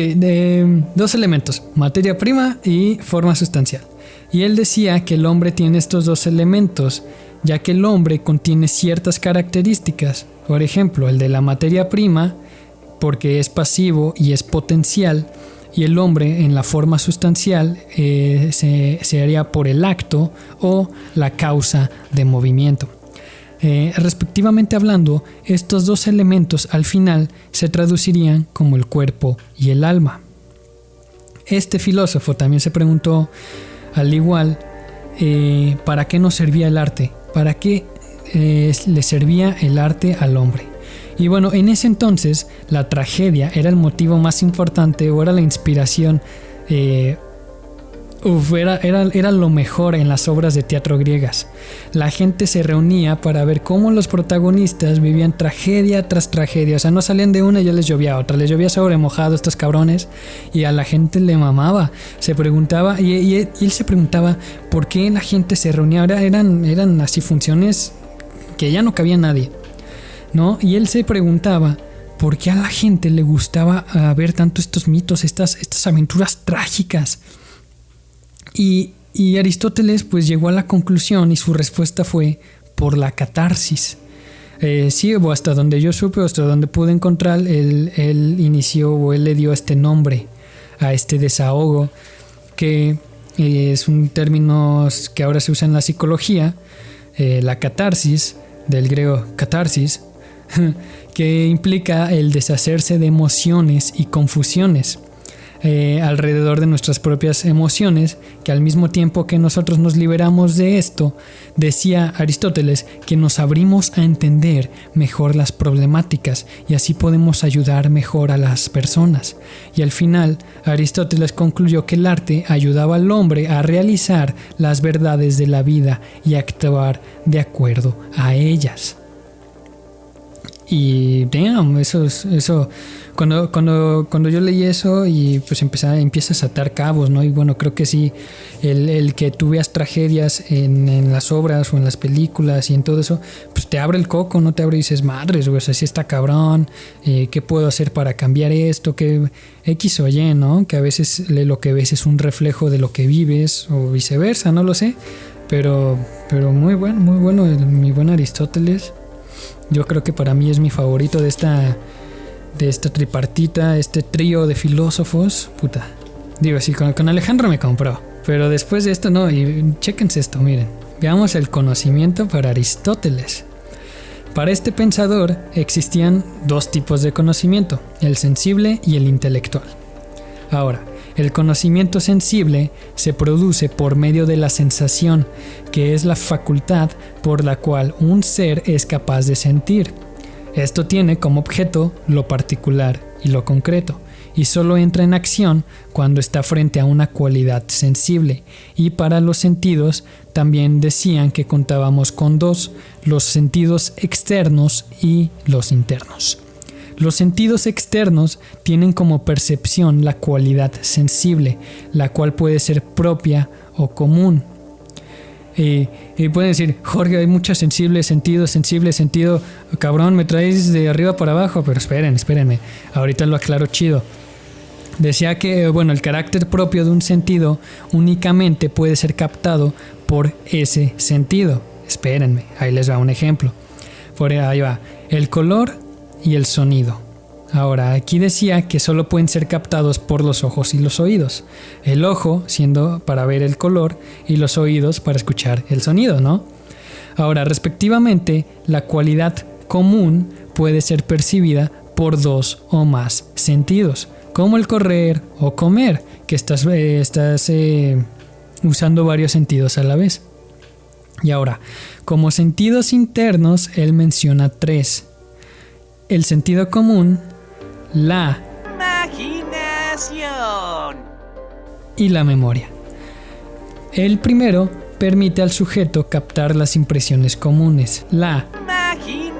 dos elementos, materia prima y forma sustancial. Y él decía que el hombre tiene estos dos elementos, ya que el hombre contiene ciertas características. Por ejemplo, el de la materia prima, porque es pasivo y es potencial, y el hombre en la forma sustancial se haría por el acto o la causa de movimiento. Respectivamente hablando, estos dos elementos al final se traducirían como el cuerpo y el alma. Este filósofo también se preguntó, al igual, ¿para qué nos servía el arte? ¿Para qué le servía el arte al hombre? Y bueno, en ese entonces la tragedia era el motivo más importante, o era la inspiración, era lo mejor en las obras de teatro griegas. La gente se reunía para ver cómo los protagonistas vivían tragedia tras tragedia. O sea, no salían de una y ya les llovía otra, les llovía sobre mojado estos cabrones, y a la gente le mamaba. Se preguntaba, y él se preguntaba por qué la gente se reunía. Eran así funciones que ya no cabía nadie, ¿no? Y él se preguntaba por qué a la gente le gustaba ver tanto estos mitos, estas aventuras trágicas. Y Aristóteles pues llegó a la conclusión y su respuesta fue por la catarsis. Sí, o hasta donde yo supe, hasta donde pude encontrar, él inició o él le dio este nombre a este desahogo, que es un término que ahora se usa en la psicología, la catarsis, del griego catarsis, que implica el deshacerse de emociones y confusiones alrededor de nuestras propias emociones, que al mismo tiempo que nosotros nos liberamos de esto, decía Aristóteles que nos abrimos a entender mejor las problemáticas y así podemos ayudar mejor a las personas. Y al final Aristóteles concluyó que el arte ayudaba al hombre a realizar las verdades de la vida y actuar de acuerdo a ellas. Y damn, eso cuando yo leí eso y pues empiezas a atar cabos, ¿no? Y bueno, creo que sí, el que tú veas tragedias en las obras o en las películas y en todo eso, pues te abre el coco, no te abre y dices, madres, güey, o sea, sí está cabrón, ¿qué puedo hacer para cambiar esto? Que X o Y, ¿no? Que a veces lo que ves es un reflejo de lo que vives o viceversa, no lo sé, pero muy bueno mi buen Aristóteles. Yo creo que para mí es mi favorito de esta tripartita, este trío de filósofos. Puta. Digo, sí, con Alejandro me compró. Pero después de esto, no. Y chéquense esto, miren. Veamos el conocimiento para Aristóteles. Para este pensador existían dos tipos de conocimiento, el sensible y el intelectual. Ahora, el conocimiento sensible se produce por medio de la sensación, que es la facultad por la cual un ser es capaz de sentir. Esto tiene como objeto lo particular y lo concreto, y solo entra en acción cuando está frente a una cualidad sensible. Y para los sentidos también decían que contábamos con dos, los sentidos externos y los internos. Los sentidos externos tienen como percepción la cualidad sensible, la cual puede ser propia o común. Y pueden decir, Jorge, hay muchos sensible, sentido, cabrón, me traes de arriba para abajo, pero espérenme, ahorita lo aclaro chido. Decía que, bueno, el carácter propio de un sentido únicamente puede ser captado por ese sentido. Espérenme, ahí les va un ejemplo. Ahí va, el color y el sonido. Ahora, aquí decía que solo pueden ser captados por los ojos y los oídos. El ojo siendo para ver el color y los oídos para escuchar el sonido, ¿no? Ahora, respectivamente, la cualidad común puede ser percibida por dos o más sentidos, como el correr o comer, que estás usando varios sentidos a la vez. Y ahora, como sentidos internos, él menciona tres. El sentido común, la imaginación y la memoria. El primero permite al sujeto captar las impresiones comunes. La imaginación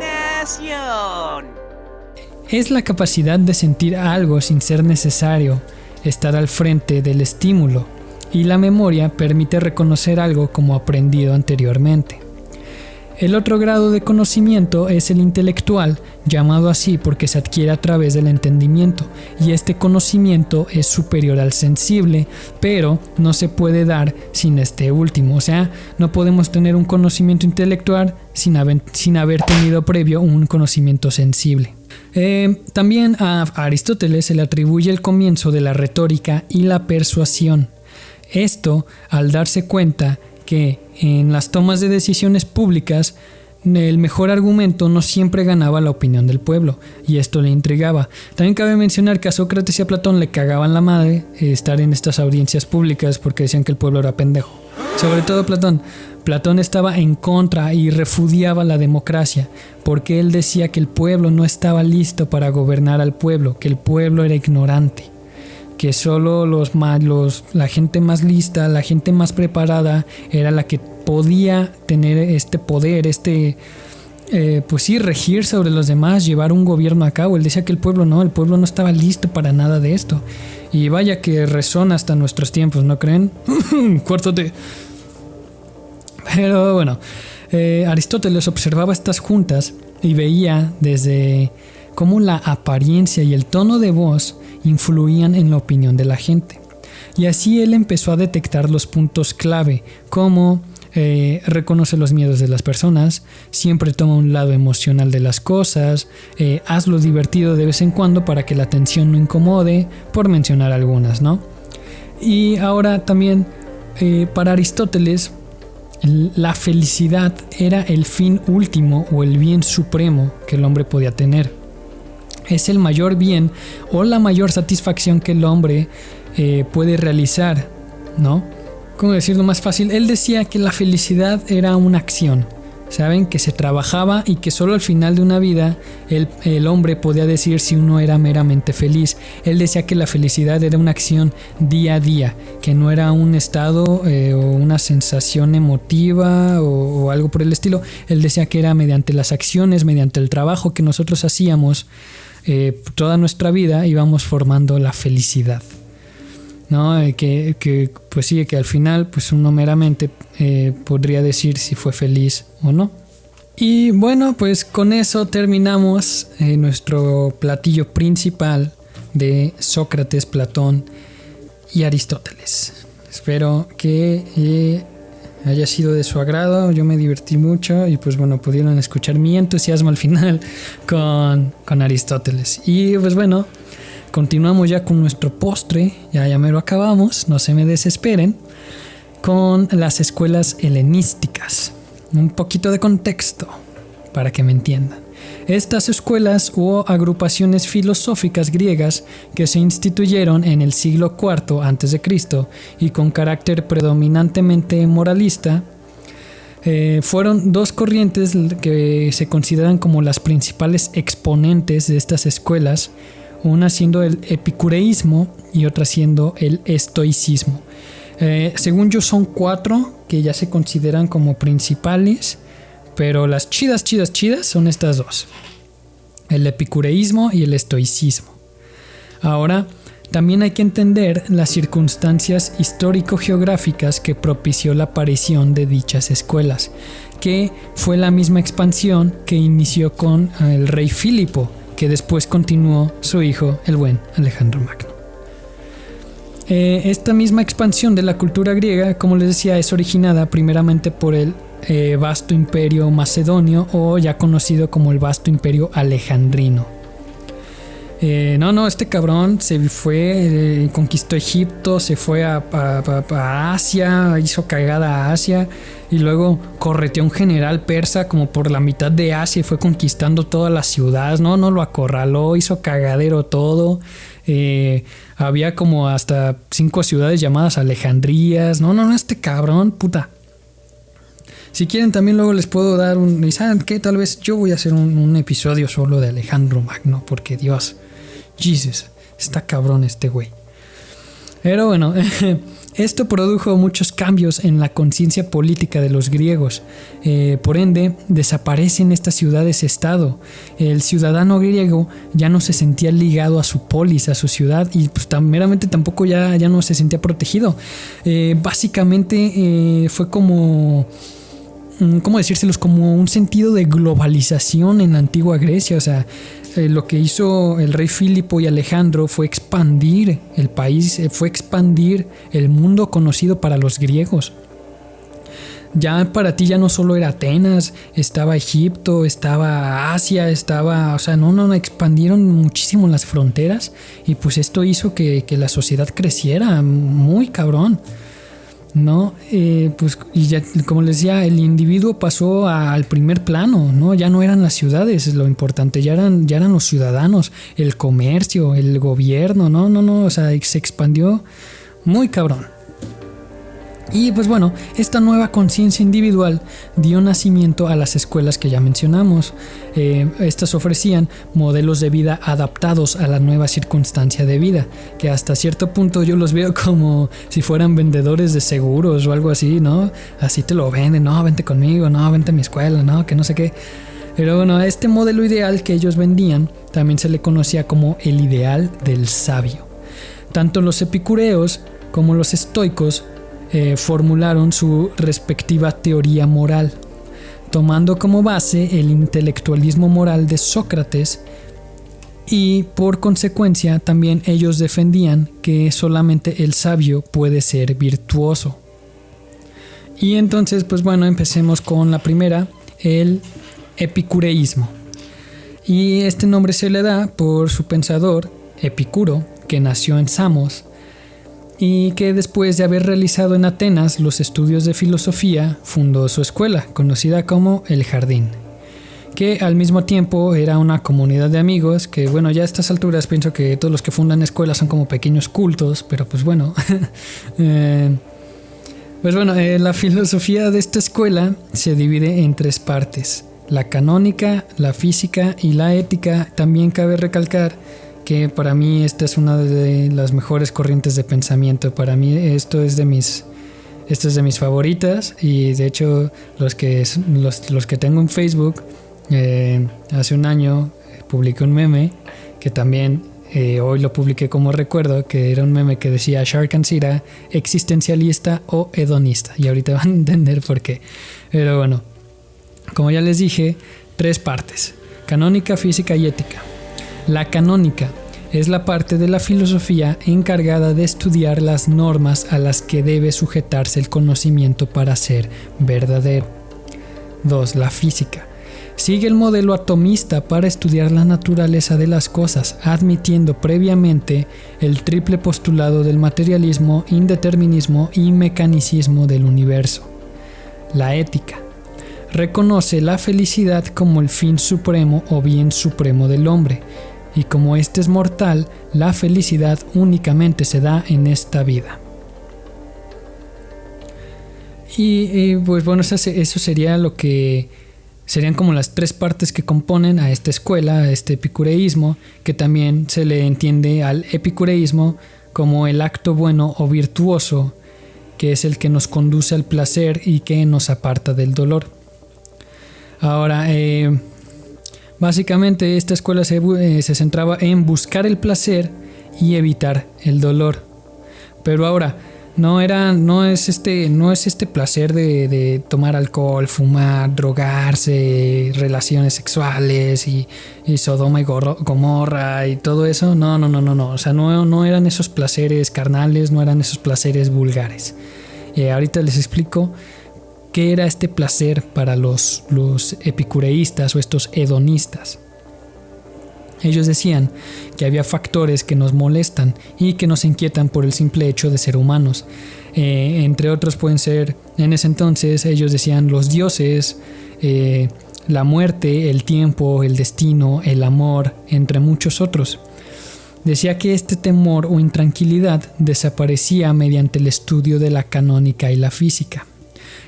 es la capacidad de sentir algo sin ser necesario estar al frente del estímulo, y la memoria permite reconocer algo como aprendido anteriormente. El otro grado de conocimiento es el intelectual, llamado así porque se adquiere a través del entendimiento, y este conocimiento es superior al sensible, pero no se puede dar sin este último. O sea, no podemos tener un conocimiento intelectual sin haber tenido previo un conocimiento sensible. También a Aristóteles se le atribuye el comienzo de la retórica y la persuasión. Esto al darse cuenta que en las tomas de decisiones públicas el mejor argumento no siempre ganaba la opinión del pueblo, y esto le intrigaba. También cabe mencionar que a Sócrates y a Platón le cagaban la madre estar en estas audiencias públicas porque decían que el pueblo era pendejo. Sobre todo Platón. Platón estaba en contra y repudiaba la democracia porque él decía que el pueblo no estaba listo para gobernar al pueblo, que el pueblo era ignorante, que solo la gente más lista, la gente más preparada era la que podía tener este poder, pues sí, regir sobre los demás, llevar un gobierno a cabo. Él decía que el pueblo no estaba listo para nada de esto. Y vaya que resona hasta nuestros tiempos, ¿no creen? Cuártate. Pero bueno, Aristóteles observaba estas juntas y veía desde cómo la apariencia y el tono de voz influían en la opinión de la gente. Y así él empezó a detectar los puntos clave, como reconoce los miedos de las personas, siempre toma un lado emocional de las cosas, hazlo divertido de vez en cuando para que la atención no incomode, por mencionar algunas, ¿no? Y ahora también para Aristóteles la felicidad era el fin último o el bien supremo que el hombre podía tener. Es el mayor bien o la mayor satisfacción que el hombre puede realizar, ¿no? ¿Cómo decirlo más fácil? Él decía que la felicidad era una acción, ¿saben? Que se trabajaba y que solo al final de una vida el hombre podía decir si uno era meramente feliz. Él decía que la felicidad era una acción día a día, que no era un estado o una sensación emotiva o algo por el estilo. Él decía que era mediante las acciones, mediante el trabajo que nosotros hacíamos toda nuestra vida, íbamos formando la felicidad, ¿no? Que pues sí, que al final pues uno meramente podría decir si fue feliz o no. Y bueno, pues con eso terminamos nuestro platillo principal de Sócrates, Platón y Aristóteles. Espero que haya sido de su agrado. Yo me divertí mucho y pues bueno, pudieron escuchar mi entusiasmo al final con Aristóteles. Y pues bueno, continuamos ya con nuestro postre, ya me lo acabamos, no se me desesperen, con las escuelas helenísticas. Un poquito de contexto para que me entiendan. Estas escuelas o agrupaciones filosóficas griegas que se instituyeron en el siglo IV a.C. y con carácter predominantemente moralista, fueron dos corrientes que se consideran como las principales exponentes de estas escuelas, una siendo el epicureísmo y otra siendo el estoicismo. Según yo son 4 que ya se consideran como principales, pero las chidas son estas 2, el epicureísmo y el estoicismo. Ahora, también hay que entender las circunstancias histórico-geográficas que propició la aparición de dichas escuelas, que fue la misma expansión que inició con el rey Filipo, que después continuó su hijo, el buen Alejandro Magno. Esta misma expansión de la cultura griega, como les decía, es originada primeramente por el vasto imperio macedonio, o ya conocido como el vasto imperio alejandrino. Este cabrón se fue, conquistó Egipto, se fue a Asia, hizo cagada a Asia y luego correteó a un general persa como por la mitad de Asia y fue conquistando todas las ciudades, no lo acorraló, hizo cagadero todo. Había como hasta 5 ciudades llamadas Alejandrías. Este cabrón, puta. Si quieren también luego les puedo dar ¿saben qué? Tal vez yo voy a hacer un episodio solo de Alejandro Magno, porque Dios, Jesus, está cabrón este güey. Pero bueno, esto produjo muchos cambios en la conciencia política de los griegos. Por ende, desaparecen estas ciudades-estado. El ciudadano griego ya no se sentía ligado a su polis, a su ciudad, y pues meramente tampoco ya no se sentía protegido. Básicamente fue como... ¿cómo decírselos? Como un sentido de globalización en la antigua Grecia. O sea, lo que hizo el rey Filipo y Alejandro fue expandir el país, fue expandir el mundo conocido para los griegos. Ya para ti ya no solo era Atenas, estaba Egipto, estaba Asia, estaba... O sea, expandieron muchísimo las fronteras y pues esto hizo que la sociedad creciera muy cabrón. ¿No? Pues y ya, como les decía, el individuo pasó al primer plano, ¿no? Ya no eran las ciudades lo importante, ya eran los ciudadanos, el comercio, el gobierno, o sea, se expandió muy cabrón. Y pues bueno, esta nueva conciencia individual dio nacimiento a las escuelas que ya mencionamos. Estas ofrecían modelos de vida adaptados a la nueva circunstancia de vida, que hasta cierto punto yo los veo como si fueran vendedores de seguros o algo así, ¿no? Así te lo venden, vente conmigo, vente a mi escuela, que no sé qué. Pero bueno, a este modelo ideal que ellos vendían también se le conocía como el ideal del sabio. Tanto los epicureos como los estoicos formularon su respectiva teoría moral. tomando como base el intelectualismo moral de Sócrates, y por consecuencia también ellos defendían que solamente el sabio puede ser virtuoso. Y entonces, pues bueno, empecemos con la primera, el epicureísmo. Y este nombre se le da por su pensador, Epicuro, que nació en Samos y que después de haber realizado en Atenas los estudios de filosofía, fundó su escuela, conocida como El Jardín, que al mismo tiempo era una comunidad de amigos que, bueno, ya a estas alturas pienso que todos los que fundan escuelas son como pequeños cultos, pero pues bueno. La filosofía de esta escuela se divide en 3 partes: la canónica, la física y la ética. También cabe recalcar que para mí esta es una de las mejores corrientes de pensamiento. Para mí esto es de mis favoritas, y de hecho los que tengo en Facebook, hace un año publiqué un meme que también hoy lo publiqué como recuerdo, que era un meme que decía Sharkans era existencialista o hedonista, y ahorita van a entender por qué. Pero bueno, como ya les dije, 3 partes: canónica, física y ética. La canónica es la parte de la filosofía encargada de estudiar las normas a las que debe sujetarse el conocimiento para ser verdadero. 2. La física. Sigue el modelo atomista para estudiar la naturaleza de las cosas, admitiendo previamente el triple postulado del materialismo, indeterminismo y mecanicismo del universo. La ética. Reconoce la felicidad como el fin supremo o bien supremo del hombre, y como éste es mortal, la felicidad únicamente se da en esta vida. Y pues bueno, eso sería lo que serían como las 3 partes que componen a esta escuela, a este epicureísmo, que también se le entiende al epicureísmo como el acto bueno o virtuoso, que es el que nos conduce al placer y que nos aparta del dolor. Ahora, básicamente esta escuela se centraba en buscar el placer y evitar el dolor. Pero ahora, no es este placer de tomar alcohol, fumar, drogarse, relaciones sexuales y Sodoma y Gomorra y todo eso. No. O sea, no eran esos placeres carnales, no eran esos placeres vulgares. Ahorita les explico qué era este placer para los epicureístas o estos hedonistas. Ellos decían que había factores que nos molestan y que nos inquietan por el simple hecho de ser humanos. Entre otros pueden ser, en ese entonces ellos decían, los dioses, la muerte, el tiempo, el destino, el amor, entre muchos otros. Decía que este temor o intranquilidad desaparecía mediante el estudio de la canónica y la física.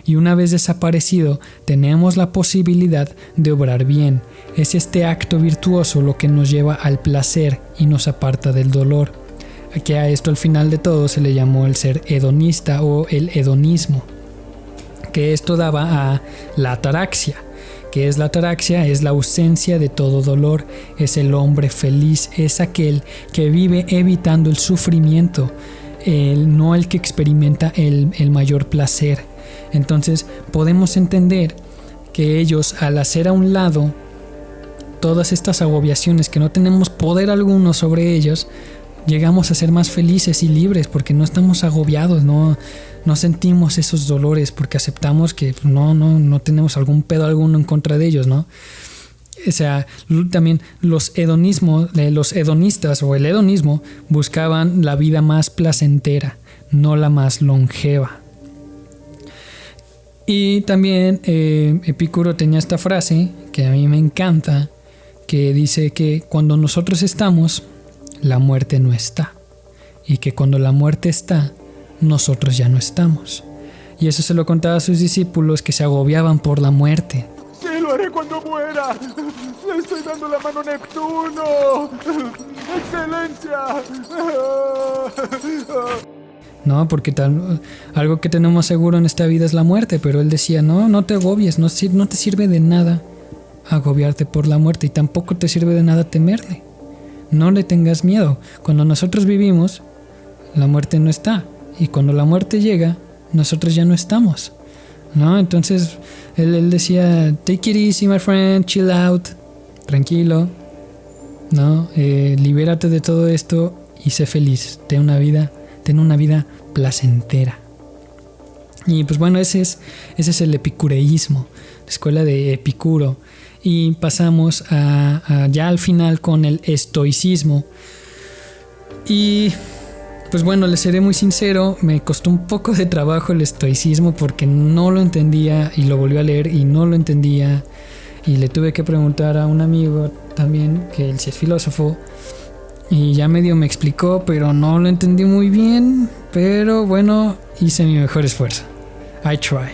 Y una vez desaparecido, tenemos la posibilidad de obrar bien. Es este acto virtuoso lo que nos lleva al placer y nos aparta del dolor. Que a esto al final de todo se le llamó el ser hedonista o el hedonismo. Que esto daba a la ataraxia. ¿Qué es la ataraxia? Es la ausencia de todo dolor. Es el hombre feliz, es aquel que vive evitando el sufrimiento, no el que experimenta el mayor placer. Entonces podemos entender que ellos, al hacer a un lado todas estas agobiaciones que no tenemos poder alguno sobre ellos, llegamos a ser más felices y libres porque no estamos agobiados, no sentimos esos dolores porque aceptamos que no tenemos algún pedo alguno en contra de ellos, ¿no? O sea, también los hedonistas o el hedonismo buscaban la vida más placentera, no la más longeva. Y también Epicuro tenía esta frase que a mí me encanta, que dice que cuando nosotros estamos, la muerte no está, y que cuando la muerte está, nosotros ya no estamos. Y eso se lo contaba a sus discípulos que se agobiaban por la muerte. ¡Sí, lo haré cuando muera! ¡Le estoy dando la mano a Neptuno! ¡Excelencia! No, porque algo que tenemos seguro en esta vida es la muerte, pero él decía, no te agobies, no te sirve de nada agobiarte por la muerte y tampoco te sirve de nada temerle. No le tengas miedo. Cuando nosotros vivimos, la muerte no está, y cuando la muerte llega, nosotros ya no estamos. ¿no? Entonces él decía, take it easy, my friend, chill out, tranquilo, ¿no? Libérate de todo esto y sé feliz, ten una vida placentera. Y pues bueno, ese es el epicureísmo, la escuela de Epicuro. Y pasamos a ya al final con el estoicismo. Y pues bueno, les seré muy sincero, me costó un poco de trabajo el estoicismo porque no lo entendía y lo volví a leer y no lo entendía. Y le tuve que preguntar a un amigo también, que él sí es filósofo, y ya medio me explicó, pero no lo entendí muy bien. Pero bueno, hice mi mejor esfuerzo. I try.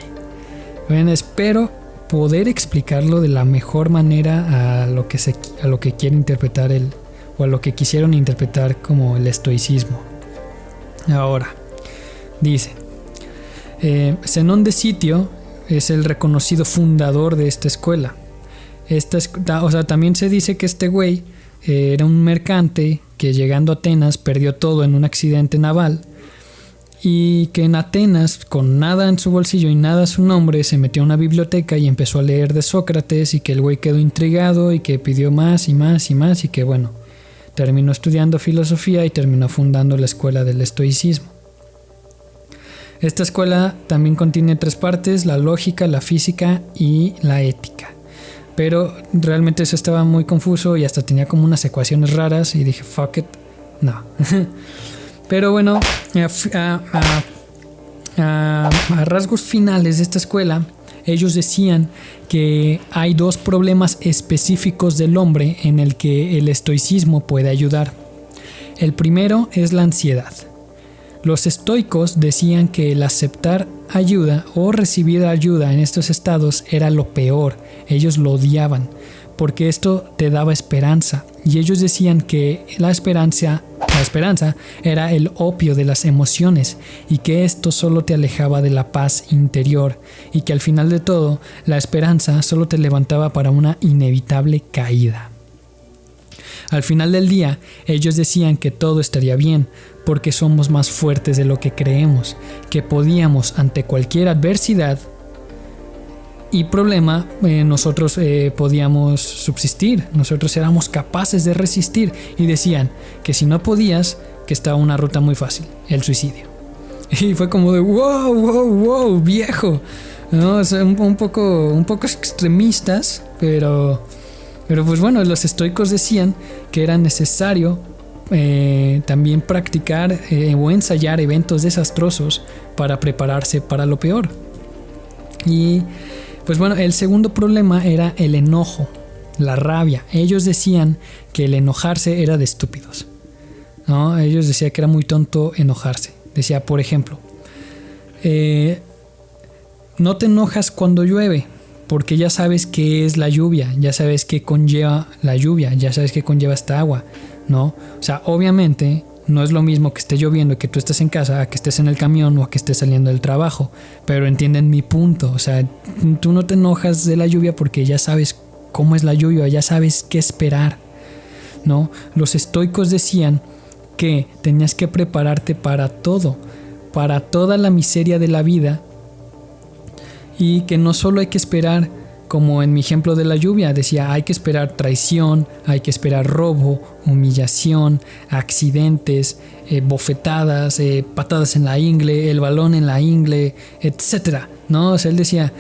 Bueno, espero poder explicarlo de la mejor manera a lo que quiere interpretar o a lo que quisieron interpretar como el estoicismo. Ahora, dice, Zenón de Sitio es el reconocido fundador de esta escuela. También se dice que este güey era un mercante que llegando a Atenas perdió todo en un accidente naval. Y que en Atenas, con nada en su bolsillo y nada a su nombre, se metió a una biblioteca y empezó a leer de Sócrates, y que el güey quedó intrigado y que pidió más y más y más, y que bueno, terminó estudiando filosofía y terminó fundando la escuela del estoicismo. Esta escuela también contiene 3 partes: la lógica, la física y la ética. Pero realmente eso estaba muy confuso y hasta tenía como unas ecuaciones raras y dije, fuck it, no. Pero bueno, a rasgos finales de esta escuela, ellos decían que hay 2 problemas específicos del hombre en el que el estoicismo puede ayudar. El primero es la ansiedad. Los estoicos decían que el aceptar ayuda o recibir ayuda en estos estados era lo peor. Ellos lo odiaban porque esto te daba esperanza, y ellos decían que la esperanza era el opio de las emociones y que esto solo te alejaba de la paz interior, y que al final de todo la esperanza solo te levantaba para una inevitable caída. Al final del día, ellos decían que todo estaría bien porque somos más fuertes de lo que creemos, que podíamos ante cualquier adversidad y problema, nosotros podíamos subsistir, nosotros éramos capaces de resistir, y decían que si no podías, que estaba una ruta muy fácil, el suicidio. Y fue como de wow, viejo, ¿no? O sea, un poco extremistas, pero pues bueno, los estoicos decían que era necesario también practicar o ensayar eventos desastrosos para prepararse para lo peor. Y pues bueno, el segundo problema era el enojo, la rabia. Ellos decían que el enojarse era de estúpidos, ¿no? Ellos decían que era muy tonto enojarse. Decía, por ejemplo, no te enojas cuando llueve, porque ya sabes qué es la lluvia, ya sabes qué conlleva la lluvia, ya sabes qué conlleva esta agua, ¿no? O sea, obviamente no es lo mismo que esté lloviendo y que tú estés en casa a que estés en el camión o a que estés saliendo del trabajo, pero entienden mi punto. O sea, tú no te enojas de la lluvia porque ya sabes cómo es la lluvia, ya sabes qué esperar, ¿no? Los estoicos decían que tenías que prepararte para todo, para toda la miseria de la vida, y que no solo hay que esperar, como en mi ejemplo de la lluvia, decía, hay que esperar traición, hay que esperar robo, humillación, accidentes, bofetadas, patadas en la ingle, el balón en la ingle, etcétera, ¿no? O sea, él decía,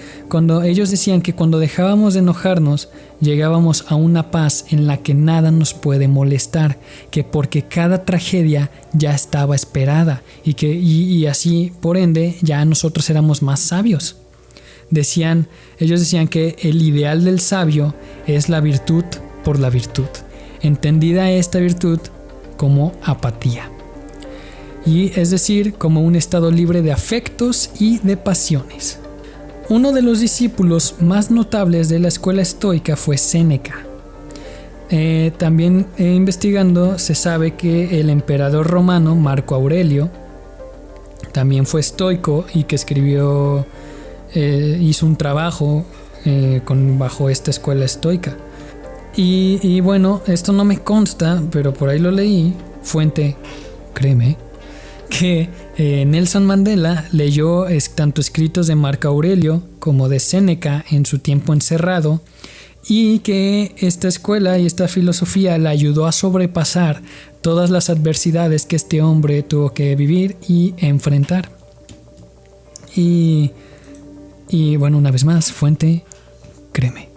ellos decían que cuando dejábamos de enojarnos, llegábamos a una paz en la que nada nos puede molestar, que porque cada tragedia ya estaba esperada, y así, por ende, ya nosotros éramos más sabios. Ellos decían que el ideal del sabio es la virtud por la virtud, entendida esta virtud como apatía, y es decir, como un estado libre de afectos y de pasiones. Uno de los discípulos más notables de la escuela estoica fue Séneca. También investigando se sabe que el emperador romano Marco Aurelio también fue estoico y que hizo un trabajo bajo esta escuela estoica. Y bueno, esto no me consta, pero por ahí lo leí, fuente, créeme, que Nelson Mandela leyó tanto escritos de Marco Aurelio como de Séneca en su tiempo encerrado, y que esta escuela y esta filosofía le ayudó a sobrepasar todas las adversidades que este hombre tuvo que vivir y enfrentar. Y bueno, una vez más, fuente, créeme.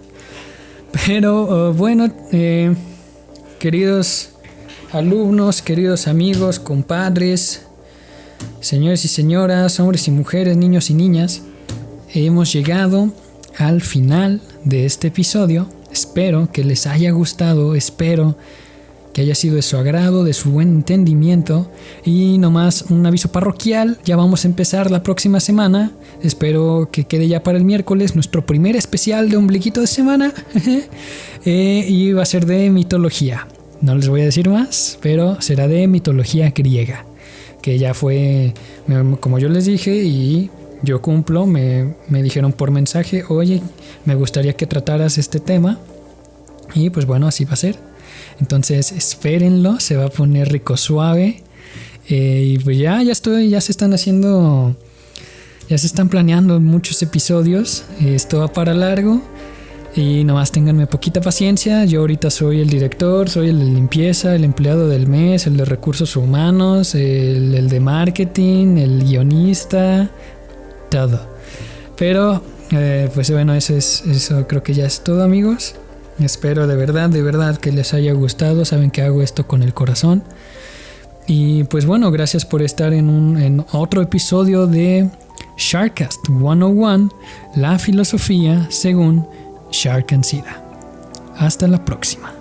Pero bueno, queridos alumnos, queridos amigos, compadres, señores y señoras, hombres y mujeres, niños y niñas, hemos llegado al final de este episodio. Espero que les haya gustado, espero que haya sido de su agrado, de su buen entendimiento. Y nomás un aviso parroquial, ya vamos a empezar la próxima semana. Espero que quede ya para el miércoles nuestro primer especial de ombliguito de semana. Y va a ser de mitología. No les voy a decir más, pero será de mitología griega, que ya fue, como yo les dije, y yo cumplo. Me dijeron por mensaje: oye, me gustaría que trataras este tema. Y pues bueno, así va a ser. Entonces espérenlo, se va a poner rico suave. Y pues ya se están planeando muchos episodios. Esto va para largo. Y nomás ténganme poquita paciencia. Yo ahorita soy el director, soy el de limpieza, el empleado del mes, el de recursos humanos, el de marketing, el guionista, todo. Pero pues bueno, eso creo que ya es todo, amigos. Espero de verdad que les haya gustado. Saben que hago esto con el corazón. Y pues bueno, gracias por estar en otro episodio de Sharkcast 101, la filosofía según Shark and Sida. Hasta la próxima.